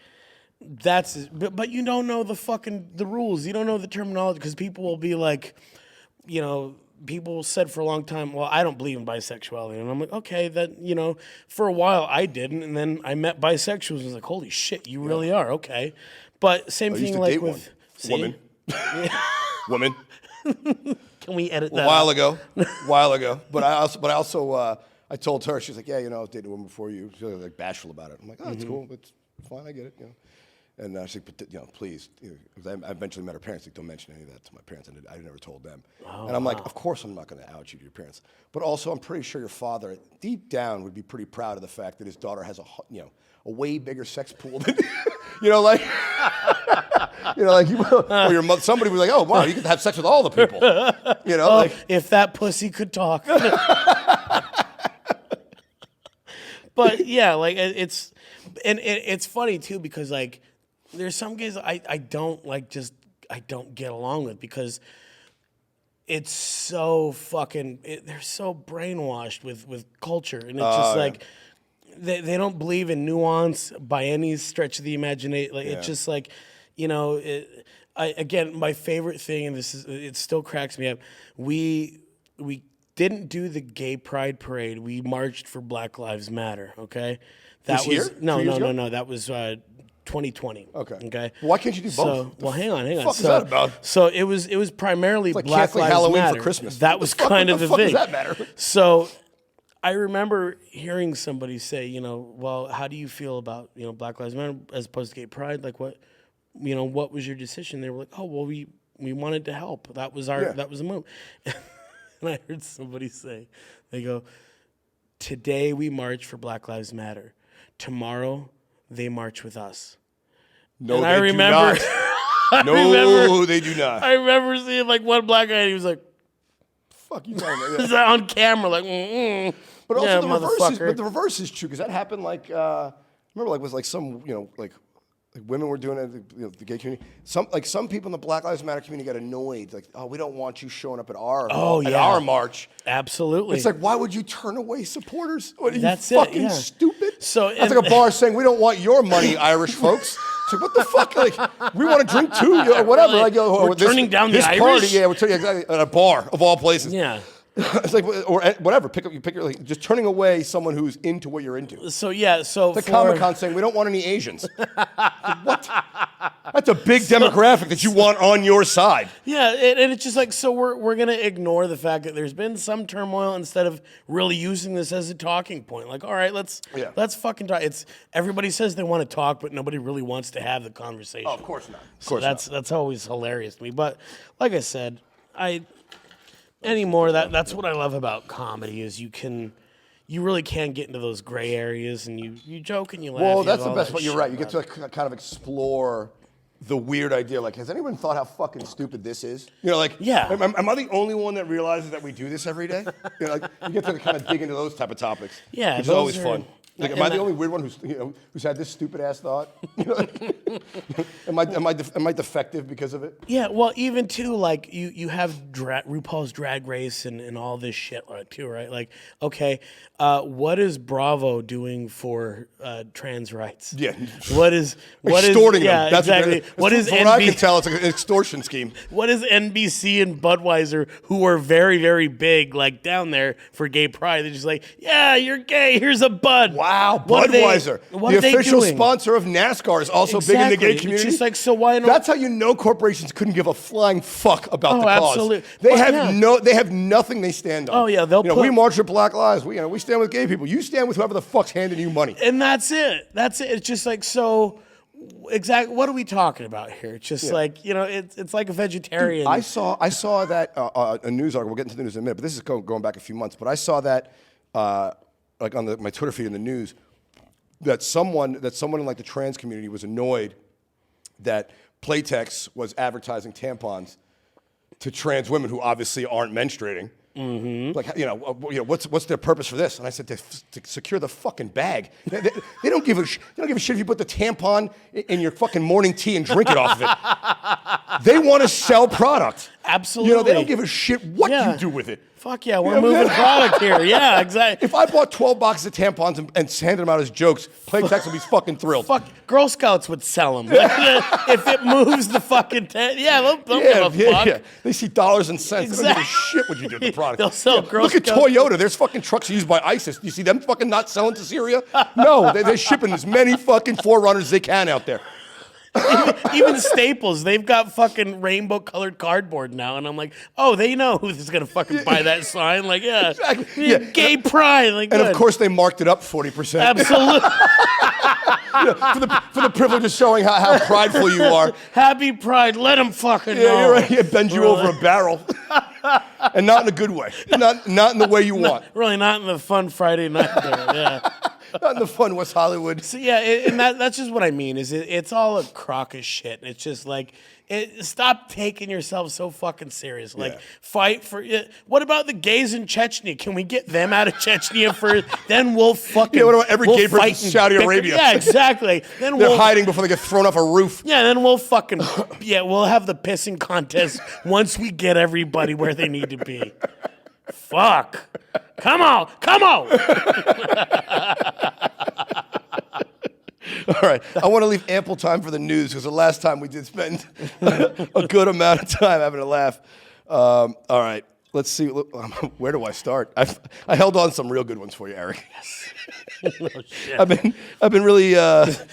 But you don't know the rules. You don't know the terminology because people will be like, people said for a long time, well, I don't believe in bisexuality. And I'm like, okay, that, for a while I didn't. And then I met bisexuals and was like, holy shit, you really are. Okay. But same thing like with woman. Woman. Can we edit that? A while ago. But I also I told her, she's like, yeah, I was dating a woman before you. She was like bashful about it. I'm like, oh, it's cool. It's fine. I get it. And she's like, please, because I eventually met her parents. Like, don't mention any of that to my parents. And I never told them. And I'm like, of course I'm not going to out you to your parents. But also, I'm pretty sure your father, deep down, would be pretty proud of the fact that his daughter has a way bigger sex pool than, like your mother, somebody was like, oh wow, you can have sex with all the people. If that pussy could talk. But yeah, like it's funny too because like. There's some gays I don't like I don't get along with because it's so they're so brainwashed with culture and it's just like they don't believe in nuance by any stretch of the imagination. Like it's just like again my favorite thing and it still cracks me up. We didn't do the gay pride parade. We marched for Black Lives Matter. Okay, that was no. That was. 2020. Okay. Why can't you do both? Well, hang on. What is that about? So it was primarily it's like Black Catholic Lives Halloween Matter. for Christmas. That was kind of the thing. Does that matter? So I remember hearing somebody say, well, how do you feel about Black Lives Matter as opposed to gay pride? Like what was your decision? They were like, oh well, we wanted to help. That was the move. And I heard somebody say, they go, today we march for Black Lives Matter. Tomorrow they march with us. No, and they do not. They do not. I remember seeing like one black guy and he was like, fuck you talking about? Is that on camera? Like, But also the reverse is true because that happened like, remember like with like some, like women were doing it, the gay community. Some people in the Black Lives Matter community got annoyed. Like, oh, we don't want you showing up at our march. Absolutely. It's like, why would you turn away supporters? What, are That's you fucking stupid? So it's like a bar saying, we don't want your money, Irish folks. It's like, what the fuck? Like, we want to drink too, or whatever. Like, we're turning down the Irish? Party, yeah, we're turning at a bar of all places. Yeah. It's like, or whatever. Just turning away someone who's into what you're into. So yeah, it's like Comic-Con saying we don't want any Asians. Like, what? That's a big demographic that you want on your side. Yeah, and it's just like, so we're gonna ignore the fact that there's been some turmoil instead of really using this as a talking point. Like, all right, let's fucking talk. It's everybody says they want to talk, but nobody really wants to have the conversation. Oh, of course not. That's always hilarious to me. But like I said, that's what I love about comedy is you really can get into those gray areas and you joke and you laugh. Well, that's the best part. You're right. You get to kind of explore the weird idea. Like, has anyone thought how fucking stupid this is? You know, like, yeah. Am I the only one that realizes that we do this every day? You know, like, you get to kind of dig into those type of topics. Yeah, which is always fun. Like, am I the only weird one who's had this stupid ass thought? You know, like, am I defective because of it? Yeah, well, even too, like you have RuPaul's Drag Race and all this shit too, right? Like, okay, what is Bravo doing for trans rights? Yeah, extorting them? Yeah, that's exactly. What is from what I can tell, it's like an extortion scheme. What is NBC and Budweiser, who are very very big, like down there for gay pride? They're just like, yeah, you're gay. Here's a bud. Wow, Budweiser, the official sponsor of NASCAR, is also big in the gay community. It's just like, so why not? That's how you know corporations couldn't give a flying fuck about the cause. Absolutely. They have nothing they stand on. Oh yeah, we march for Black Lives. We stand with gay people. You stand with whoever the fuck's handing you money. And that's it. It's just like, so exactly. What are we talking about here? It's just like, it's like a vegetarian. Dude, I saw that a news article. We'll get into the news in a minute, but this is going back a few months. But I saw that. Like on my Twitter feed in the news, that someone in like the trans community was annoyed that Playtex was advertising tampons to trans women who obviously aren't menstruating. Mm-hmm. Like, what's their purpose for this? And I said to secure the fucking bag. They don't give a shit if you put the tampon in your fucking morning tea and drink it off of it. They want to sell product. Absolutely. They don't give a shit what you do with it. Fuck yeah, we're moving product here. Yeah, exactly. If I bought 12 boxes of tampons and handed them out as jokes, Playtex would be fucking thrilled. Fuck, Girl Scouts would sell them. If it moves the fucking they'll give a fuck. Yeah. They see dollars and cents. Exactly. They don't give a shit what you do with the product. They'll sell Girl Scouts. Look at Toyota. There's fucking trucks used by ISIS. You see them fucking not selling to Syria? No, they're shipping as many fucking Forerunners as they can out there. Even Staples, they've got fucking rainbow colored cardboard now, and I'm like, oh, they know who's gonna fucking buy that sign. Like, yeah, exactly. Gay pride. Like, and of course they marked it up 40%. Absolutely. For the privilege of showing how prideful you are. Happy Pride. Let them fucking know. You're right. Yeah, bend you over a barrel, and not in a good way. Not in the way you want. Really, not in the fun Friday night there. Yeah. Not in the fun West Hollywood. So yeah, and that's just what I mean. It's all a crock of shit. And it's just like, stop taking yourself so fucking serious. Like, fight for it. What about the gays in Chechnya? Can we get them out of Chechnya first? Then we'll fucking. Yeah, what about every gay person in Saudi Arabia? Yeah, exactly. Then they're hiding before they get thrown off a roof. Yeah, then we'll fucking we'll have the pissing contest once we get everybody where they need to be. Fuck. Come on. All right. I want to leave ample time for the news because the last time we did spend a good amount of time having a laugh. All right. Let's see. Where do I start? I held on some real good ones for you, Eric. Yes. Oh, shit. I've been really.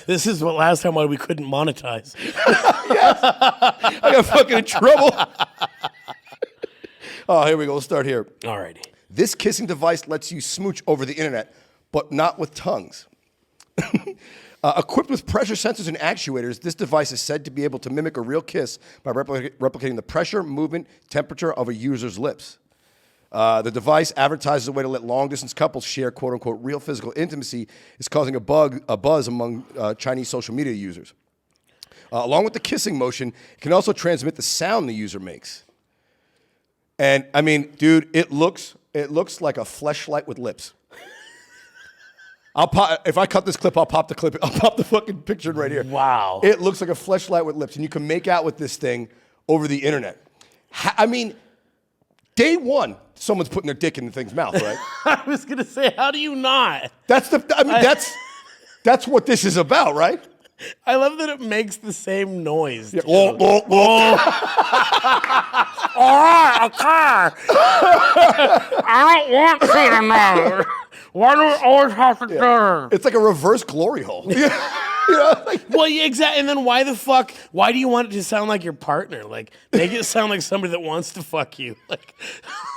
This is what last time why we couldn't monetize. Yes. I got fucking in trouble. Oh, here we go. We'll start here. All righty. This kissing device lets you smooch over the internet, but not with tongues. Equipped with pressure sensors and actuators, this device is said to be able to mimic a real kiss by replicating the pressure, movement, temperature of a user's lips. The device, advertises a way to let long-distance couples share quote-unquote real physical intimacy, is causing a buzz among Chinese social media users. Along with the kissing motion, it can also transmit the sound the user makes. And I mean, dude, it looks like a fleshlight with lips. If I cut this clip, I'll pop the fucking picture right here. Wow. It looks like a fleshlight with lips, and you can make out with this thing over the internet. I mean, day one, someone's putting their dick in the thing's mouth, right? I was gonna say, how do you not? That's what this is about, right? I love that it makes the same noise. Yeah. All right, okay. I don't want to anymore. Why do we always have to do it? It's like a reverse glory hole. You know, like, Well, yeah, exactly. And then why do you want it to sound like your partner? Like, make it sound like somebody that wants to fuck you. Like,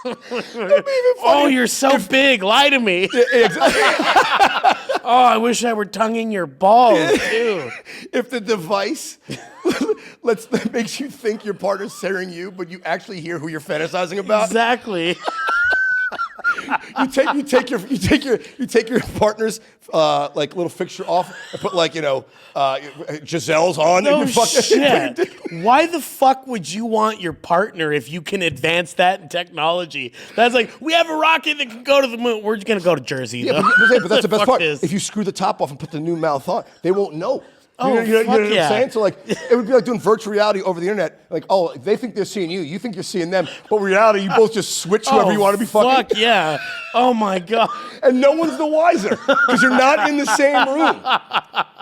oh, you're so big. Lie to me. yeah, exactly. Oh, I wish I were tonguing your balls, too. If the device makes you think your partner's sharing you, but you actually hear who you're fantasizing about. Exactly. You take your partner's like little fixture off and put like Giselle's on. No and you fuck shit. Why the fuck would you want your partner if you can advance that in technology? That's like, we have a rocket that can go to the moon. We're just gonna go to Jersey. Yeah, but that's the best part. If you screw the top off and put the new mouth on, they won't know. You know what I'm saying? So like, it would be like doing virtual reality over the internet. Like, oh, they think they're seeing you, you think you're seeing them, but in reality, you both just switch whoever you want to be fucking. Fuck yeah! Oh my god! And no one's the wiser because you're not in the same room.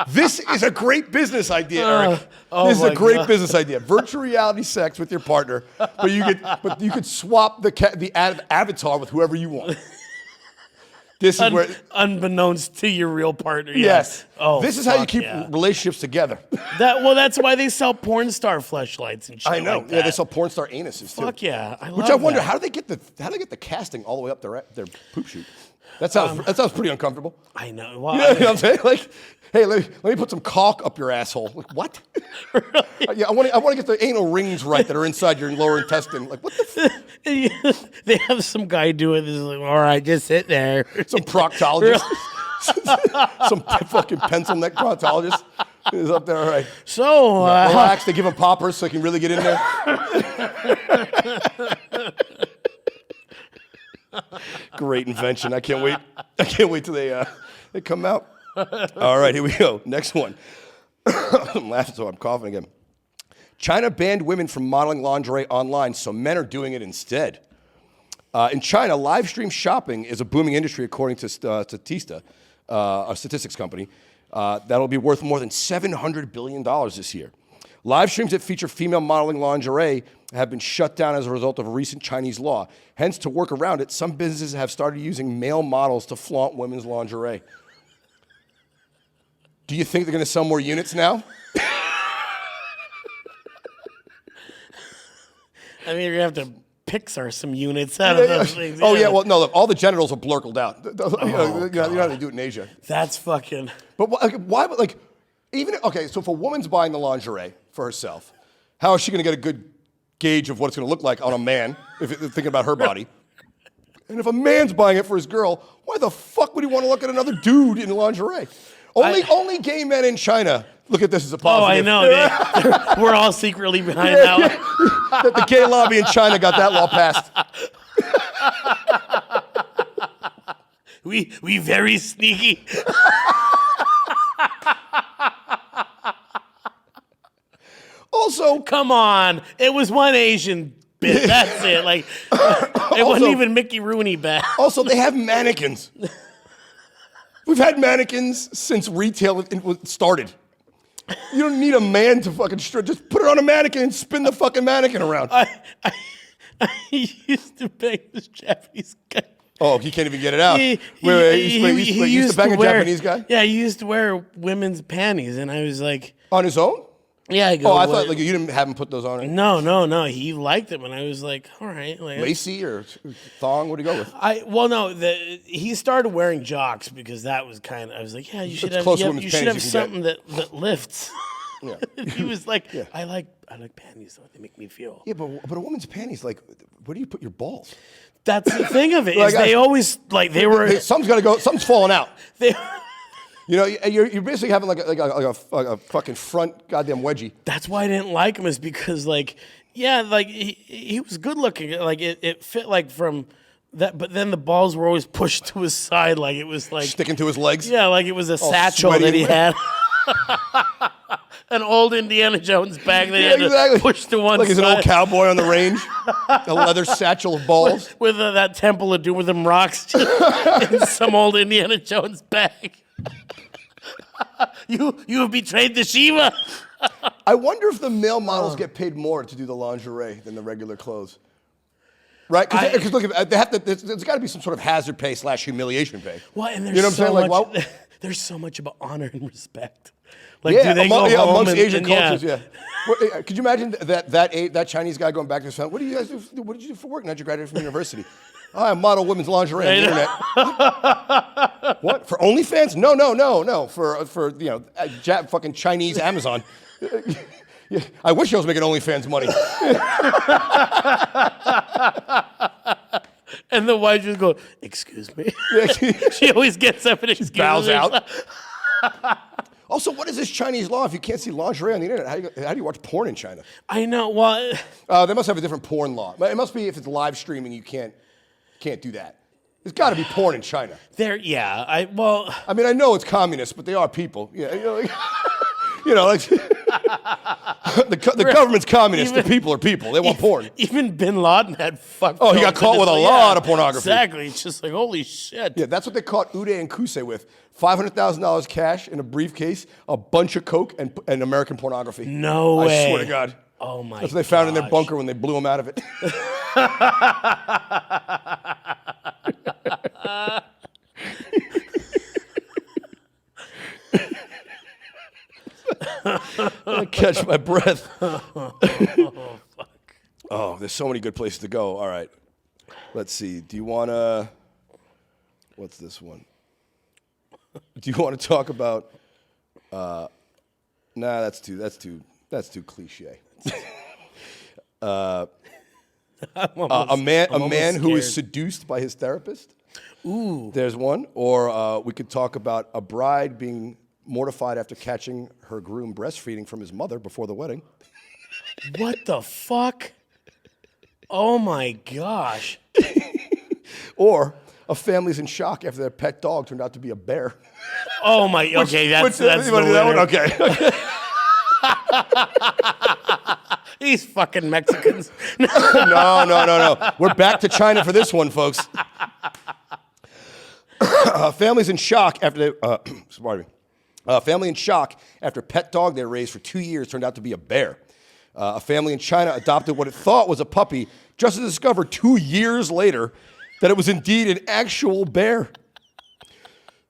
This is a great business idea, Eric. This is a great business idea. Virtual reality sex with your partner, but you could swap the avatar with whoever you want. This is where, unbeknownst to your real partner. Yes. Oh, this is how you keep relationships together. That's why they sell porn star fleshlights and shit. I know. Like that. Yeah, they sell porn star anuses too. Fuck yeah, I love Which I wonder that. how do they get the casting all the way up their poop chute? That sounds pretty uncomfortable. I know. You Well, know what I'm saying? Like, hey, let me put some caulk up your asshole. Like, what? Really? Yeah, I want to get the anal rings right that are inside your lower intestine. Like, what the? They have some guy doing this. Like, all right, just sit there. Some proctologist, some fucking pencil neck proctologist is up there. All right. So Relax. They give him poppers so he can really get in there. Great invention. I can't wait. I can't wait till they come out. All right, here we go. Next one. I'm laughing, so I'm coughing again. China banned women from modeling lingerie online, so men are doing it instead. In China, live stream shopping is a booming industry, according to Statista, a statistics company. That'll be worth more than $700 billion this year. Live streams that feature female modeling lingerie have been shut down as a result of a recent Chinese law. Hence, to work around it, some businesses have started using male models to flaunt women's lingerie. Do you think they're going to sell more units now? I mean, you're going to have to Pixar some units out of those things. Oh, yeah, well, no, look, all the genitals are blurkled out. You know how they do it in Asia. That's fucking... But why, like, even, okay, so if a woman's buying the lingerie for herself, how is she going to get a good gauge of what it's going to look like on a man, if thinking about her body? And if a man's buying it for his girl, why the fuck would he want to look at another dude in lingerie? Only gay men in China look at this as a positive. Oh, I know. We're all secretly behind that one. The gay lobby in China got that law passed. We very sneaky. Also, come on. It was one Asian bit. That's it. Like, it wasn't even Mickey Rooney bad. Also, they have mannequins. We've had mannequins since retail started. You don't need a man to fucking just put it on a mannequin and spin the fucking mannequin around. I used to bang this Japanese guy. Oh, he can't even get it out. He used to bang a Japanese guy? Yeah, he used to wear women's panties, and I was like... On his own? Yeah, I go... Oh, I thought like you didn't have him put those on. No. He liked them, and I was like, all right. Like, lacy or thong? What do you go with? He started wearing jocks because that was kind of... I was like, yeah, you should have something that lifts. Yeah. He was like, yeah. I like panties, though. They make me feel... Yeah, but a woman's panties, like, where do you put your balls? That's the thing of it. Like, they always, like, they were... Something's got to go. Something's falling out. You know, you're basically having like a fucking front goddamn wedgie. That's why I didn't like him, is because, like, yeah, like, he was good looking. Like, it fit, like, from that, but then the balls were always pushed to his side, like, it was, like... Sticking to his legs? Yeah, like it was a satchel that he had. An old Indiana Jones bag that he had to push to one side. Like he's an old cowboy on the range. A leather satchel of balls. With that Temple of Doom with them rocks in some old Indiana Jones bag. You have betrayed the Shiva. I wonder if the male models get paid more to do the lingerie than the regular clothes. Right? Because look, they have to. There's got to be some sort of hazard pay /humiliation pay. Well, and there's you know what I'm saying? Like, there's so much about honor and respect. Like, do they go home amongst Asian and cultures, yeah. Could you imagine that Chinese guy going back to his family? What do you guys do? What did you do for work now that you graduated from university? Oh, I model women's lingerie on the internet. What? For OnlyFans? No. For fucking Chinese Amazon. Yeah, I wish I was making OnlyFans money. And the wife just goes, "Excuse me." She always gets up and bows out. Also, what is this Chinese law if you can't see lingerie on the internet? How do you watch porn in China? I know. Well, they must have a different porn law. It must be if it's live streaming, you can't do that. There's got to be porn in China. Yeah. I mean, I know it's communist, but they are people. Yeah, the government's communist. The people are people. They want porn. Even Bin Laden had fucked. Oh, he got caught with a lot of pornography. Exactly. It's just like, holy shit. Yeah, that's what they caught Uday and Kusei with. $500,000 cash in a briefcase, a bunch of coke, and American pornography. No way. I swear to God. Oh my God. That's what they found in their bunker when they blew him out of it. I catch my breath. Oh, fuck. Oh, there's so many good places to go. All right. Let's see. Do you want to... What's this one? Do you want to talk about... Nah, that's too cliche. A man who is seduced by his therapist. Ooh. There's one. Or we could talk about a bride being mortified after catching her groom breastfeeding from his mother before the wedding. What the fuck? Oh my gosh. Or a family's in shock after their pet dog turned out to be a bear. Oh my. Okay, that's the that one? Okay. These fucking Mexicans. No. We're back to China for this one, folks. Families in shock after family in shock after pet dog they raised for 2 years turned out to be a bear. A family in China adopted what it thought was a puppy, just to discover 2 years later that it was indeed an actual bear.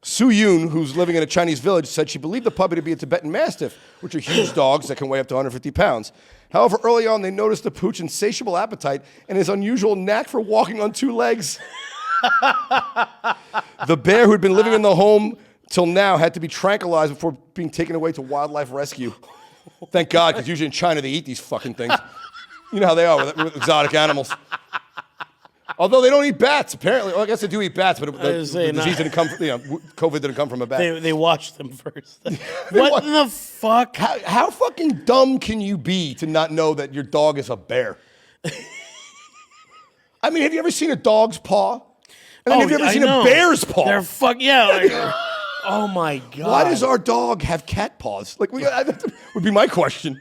Su Yun, who's living in a Chinese village, said she believed the puppy to be a Tibetan Mastiff, which are huge dogs that can weigh up to 150 pounds. However, early on, they noticed the pooch's insatiable appetite and his unusual knack for walking on 2 legs. The bear, who had been living in the home till now, had to be tranquilized before being taken away to wildlife rescue. Thank God, because usually in China they eat these fucking things. You know how they are with exotic animals. Although they don't eat bats, apparently. Well, I guess they do eat bats, but the disease didn't come from, COVID didn't come from a bat. They watch them first. What the fuck? How fucking dumb can you be to not know that your dog is a bear? I mean, have you ever seen a dog's paw? And then have you ever seen a bear's paw? They're oh my God. Why does our dog have cat paws? Like, would be my question.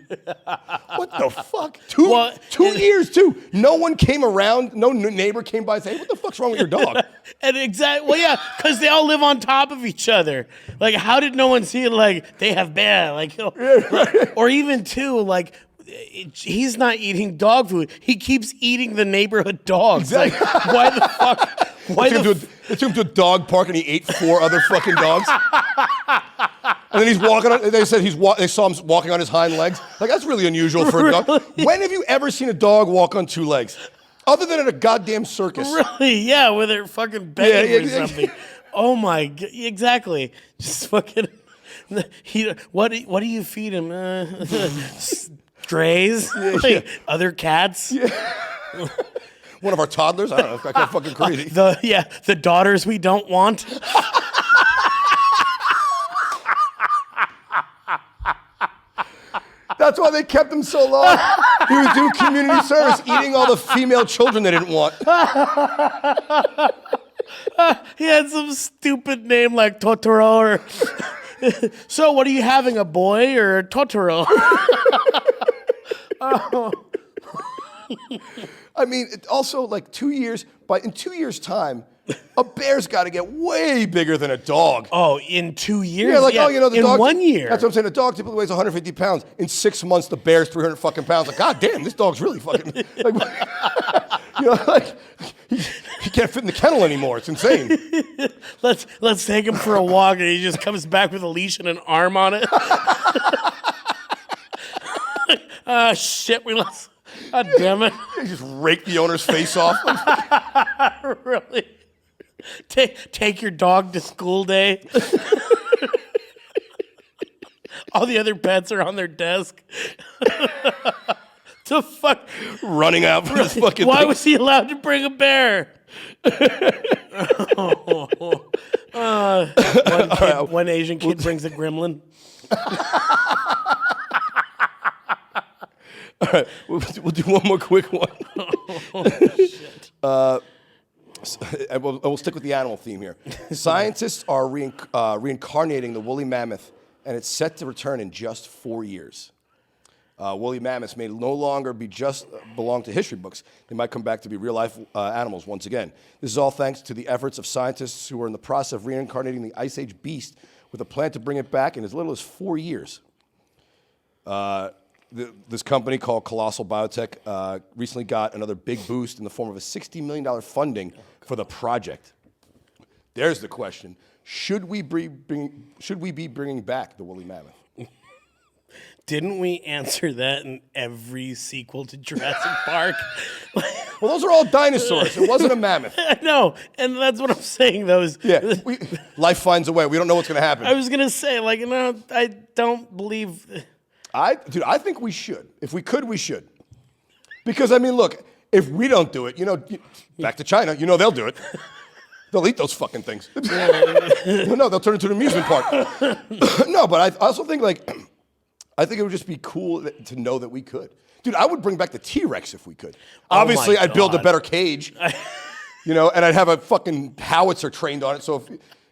What the fuck? Two years, too. No one came around. No neighbor came by and said, hey, what the fuck's wrong with your dog? And because they all live on top of each other. Like, how did no one see it? Like, they have bear. Or even, too, like, he's not eating dog food. He keeps eating the neighborhood dogs. Exactly. Like, why the fuck? They took him to a dog park and he ate 4 other fucking dogs. And then he's walking on, they saw him walking on his hind legs. Like, that's really unusual for a dog. When have you ever seen a dog walk on 2 legs? Other than at a goddamn circus. Really? Yeah, where they're fucking begging or something. Oh my God, exactly. Just fucking, what do you feed him? Strays? Other cats? Yeah. One of our toddlers? I don't know. I got fucking crazy. The daughters we don't want. That's why they kept him so long. He was doing community service, eating all the female children they didn't want. He had some stupid name like Totoro. So, what are you having, a boy or a Totoro? Oh. I mean, also, like 2 years, but in 2 years' time, a bear's got to get way bigger than a dog. Oh, in 2 years? Yeah, the in dog. 1 year. That's what I'm saying. A dog typically weighs 150 pounds. In 6 months, the bear's 300 fucking pounds. Like, God damn, this dog's really fucking. Like, You know, like he can't fit in the kennel anymore. It's insane. Let's take him for a walk, and he just comes back with a leash and an arm on it. Shit, we lost. God damn it. He just raked the owner's face off. Really? Take your dog to school day. All the other pets are on their desk. The fuck? Running out for his fucking Why thing. was he allowed to bring a bear? One Asian kid brings a gremlin. All right, we'll do one more quick one. Shit. We'll stick with the animal theme here. Scientists are reincarnating the woolly mammoth, and it's set to return in just 4 years. Woolly mammoths may no longer be just belong to history books. They might come back to be real-life animals once again. This is all thanks to the efforts of scientists who are in the process of reincarnating the Ice Age beast with a plan to bring it back in as little as 4 years. This company called Colossal Biotech recently got another big boost in the form of a $60 million funding for the project. There's the question. Should we be bringing back the woolly mammoth? Didn't we answer that in every sequel to Jurassic Park? Well, those are all dinosaurs. It wasn't a mammoth. I know, and that's what I'm saying. Life finds a way. We don't know what's going to happen. I was gonna say, I don't believe. I think we should. If we could, we should. Because, I mean, look, if we don't do it, back to China, they'll do it. They'll eat those fucking things. No, they'll turn it into an amusement park. No, but I also think, I think it would just be cool to know that we could. Dude, I would bring back the T-Rex if we could. Obviously, I'd build a better cage, and I'd have a fucking howitzer trained on it, so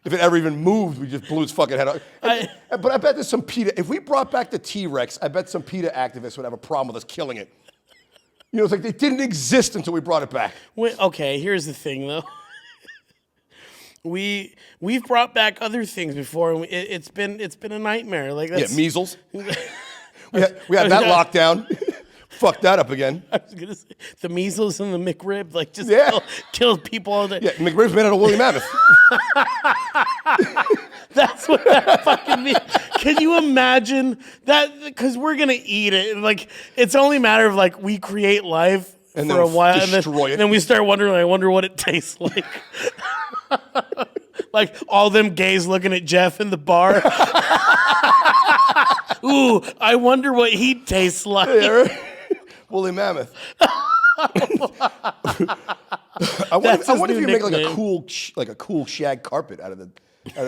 if it ever even moved, we just blew its fucking head off. But I bet there's some PETA, if we brought back the T-Rex, I bet some PETA activists would have a problem with us killing it. It's like it didn't exist until we brought it back. Okay, here's the thing, though. We've brought back other things before, and it's been a nightmare. Measles. we had that lockdown. Fucked that up again. I was gonna say the measles and the McRib, killed people all day. Yeah, McRib's made out of woolly mammoth. That's what that fucking means. Can you imagine that? Because we're gonna eat it. It's only a matter of we create life and for a while, destroy and then we start wondering. I wonder what it tastes like. Like all them gays looking at Jeff in the bar. Ooh, I wonder what he tastes like. Yeah, woolly mammoth. I wonder if you make a cool shag carpet out of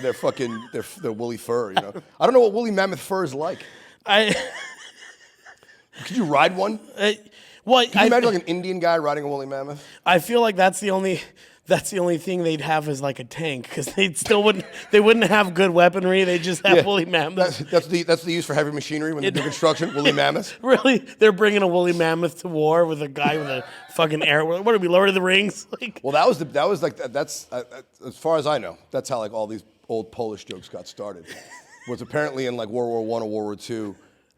their fucking their woolly fur. I don't know what woolly mammoth fur is like. Could you ride one? Can you imagine an Indian guy riding a woolly mammoth? I feel like that's the only thing they'd have is a tank, because they wouldn't have good weaponry. They just have woolly mammoths. That's the use for heavy machinery when they do construction. Woolly mammoths. Really, they're bringing a woolly mammoth to war with a guy with a fucking arrow. What are we, Lord of the Rings? Well, that's as far as I know. That's how all these old Polish jokes got started. Was apparently in World War I or World War II.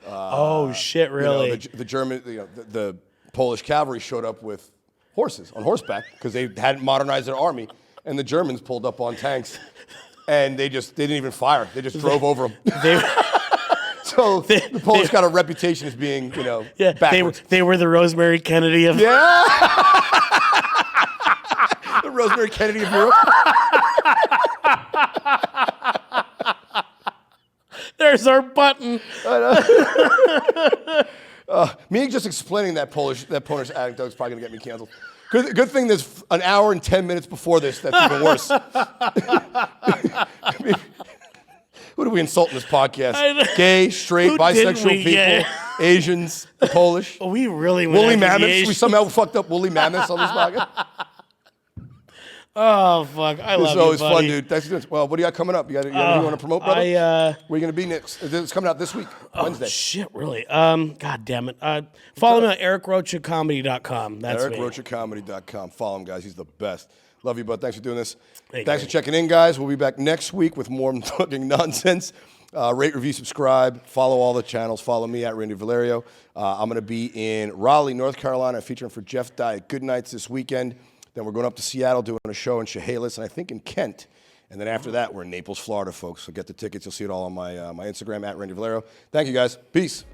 Oh shit! Really? The German, the Polish cavalry showed up with horses on horseback because they hadn't modernized their army, and the Germans pulled up on tanks, and they didn't even fire. They just drove over them. So the Polish got a reputation as being, backwards. They were the Rosemary Kennedy of the Rosemary Kennedy of Europe. There's our button. Me just explaining that Polish anecdote is probably gonna get me canceled. Good thing there's an hour and 10 minutes before this. That's even worse. Who do we insult in this podcast? Gay, straight, bisexual people, Asians, Polish. We really went woolly mammoths. We somehow fucked up woolly mammoths on this podcast. Oh fuck! I love you, This is always buddy. fun, dude. Well, what do you got coming up? You got anything you want to promote, brother? Where are you going to be next? It's coming out this week, Wednesday. Shit, really? God damn it. Follow me on ericrochacomedy.com. That's me. ericrochacomedy.com. Follow him, guys. He's the best. Love you, bud. Thanks for doing this. Thanks for checking in, guys. We'll be back next week with more fucking nonsense. Rate, review, subscribe. Follow all the channels. Follow me at Randy Valerio. I'm going to be in Raleigh, North Carolina, featuring for Jeff Dye at Good Nights this weekend. Then we're going up to Seattle doing a show in Chehalis, and I think in Kent. And then after that, we're in Naples, Florida, folks. So get the tickets. You'll see it all on my Instagram at Randy Valero. Thank you, guys. Peace.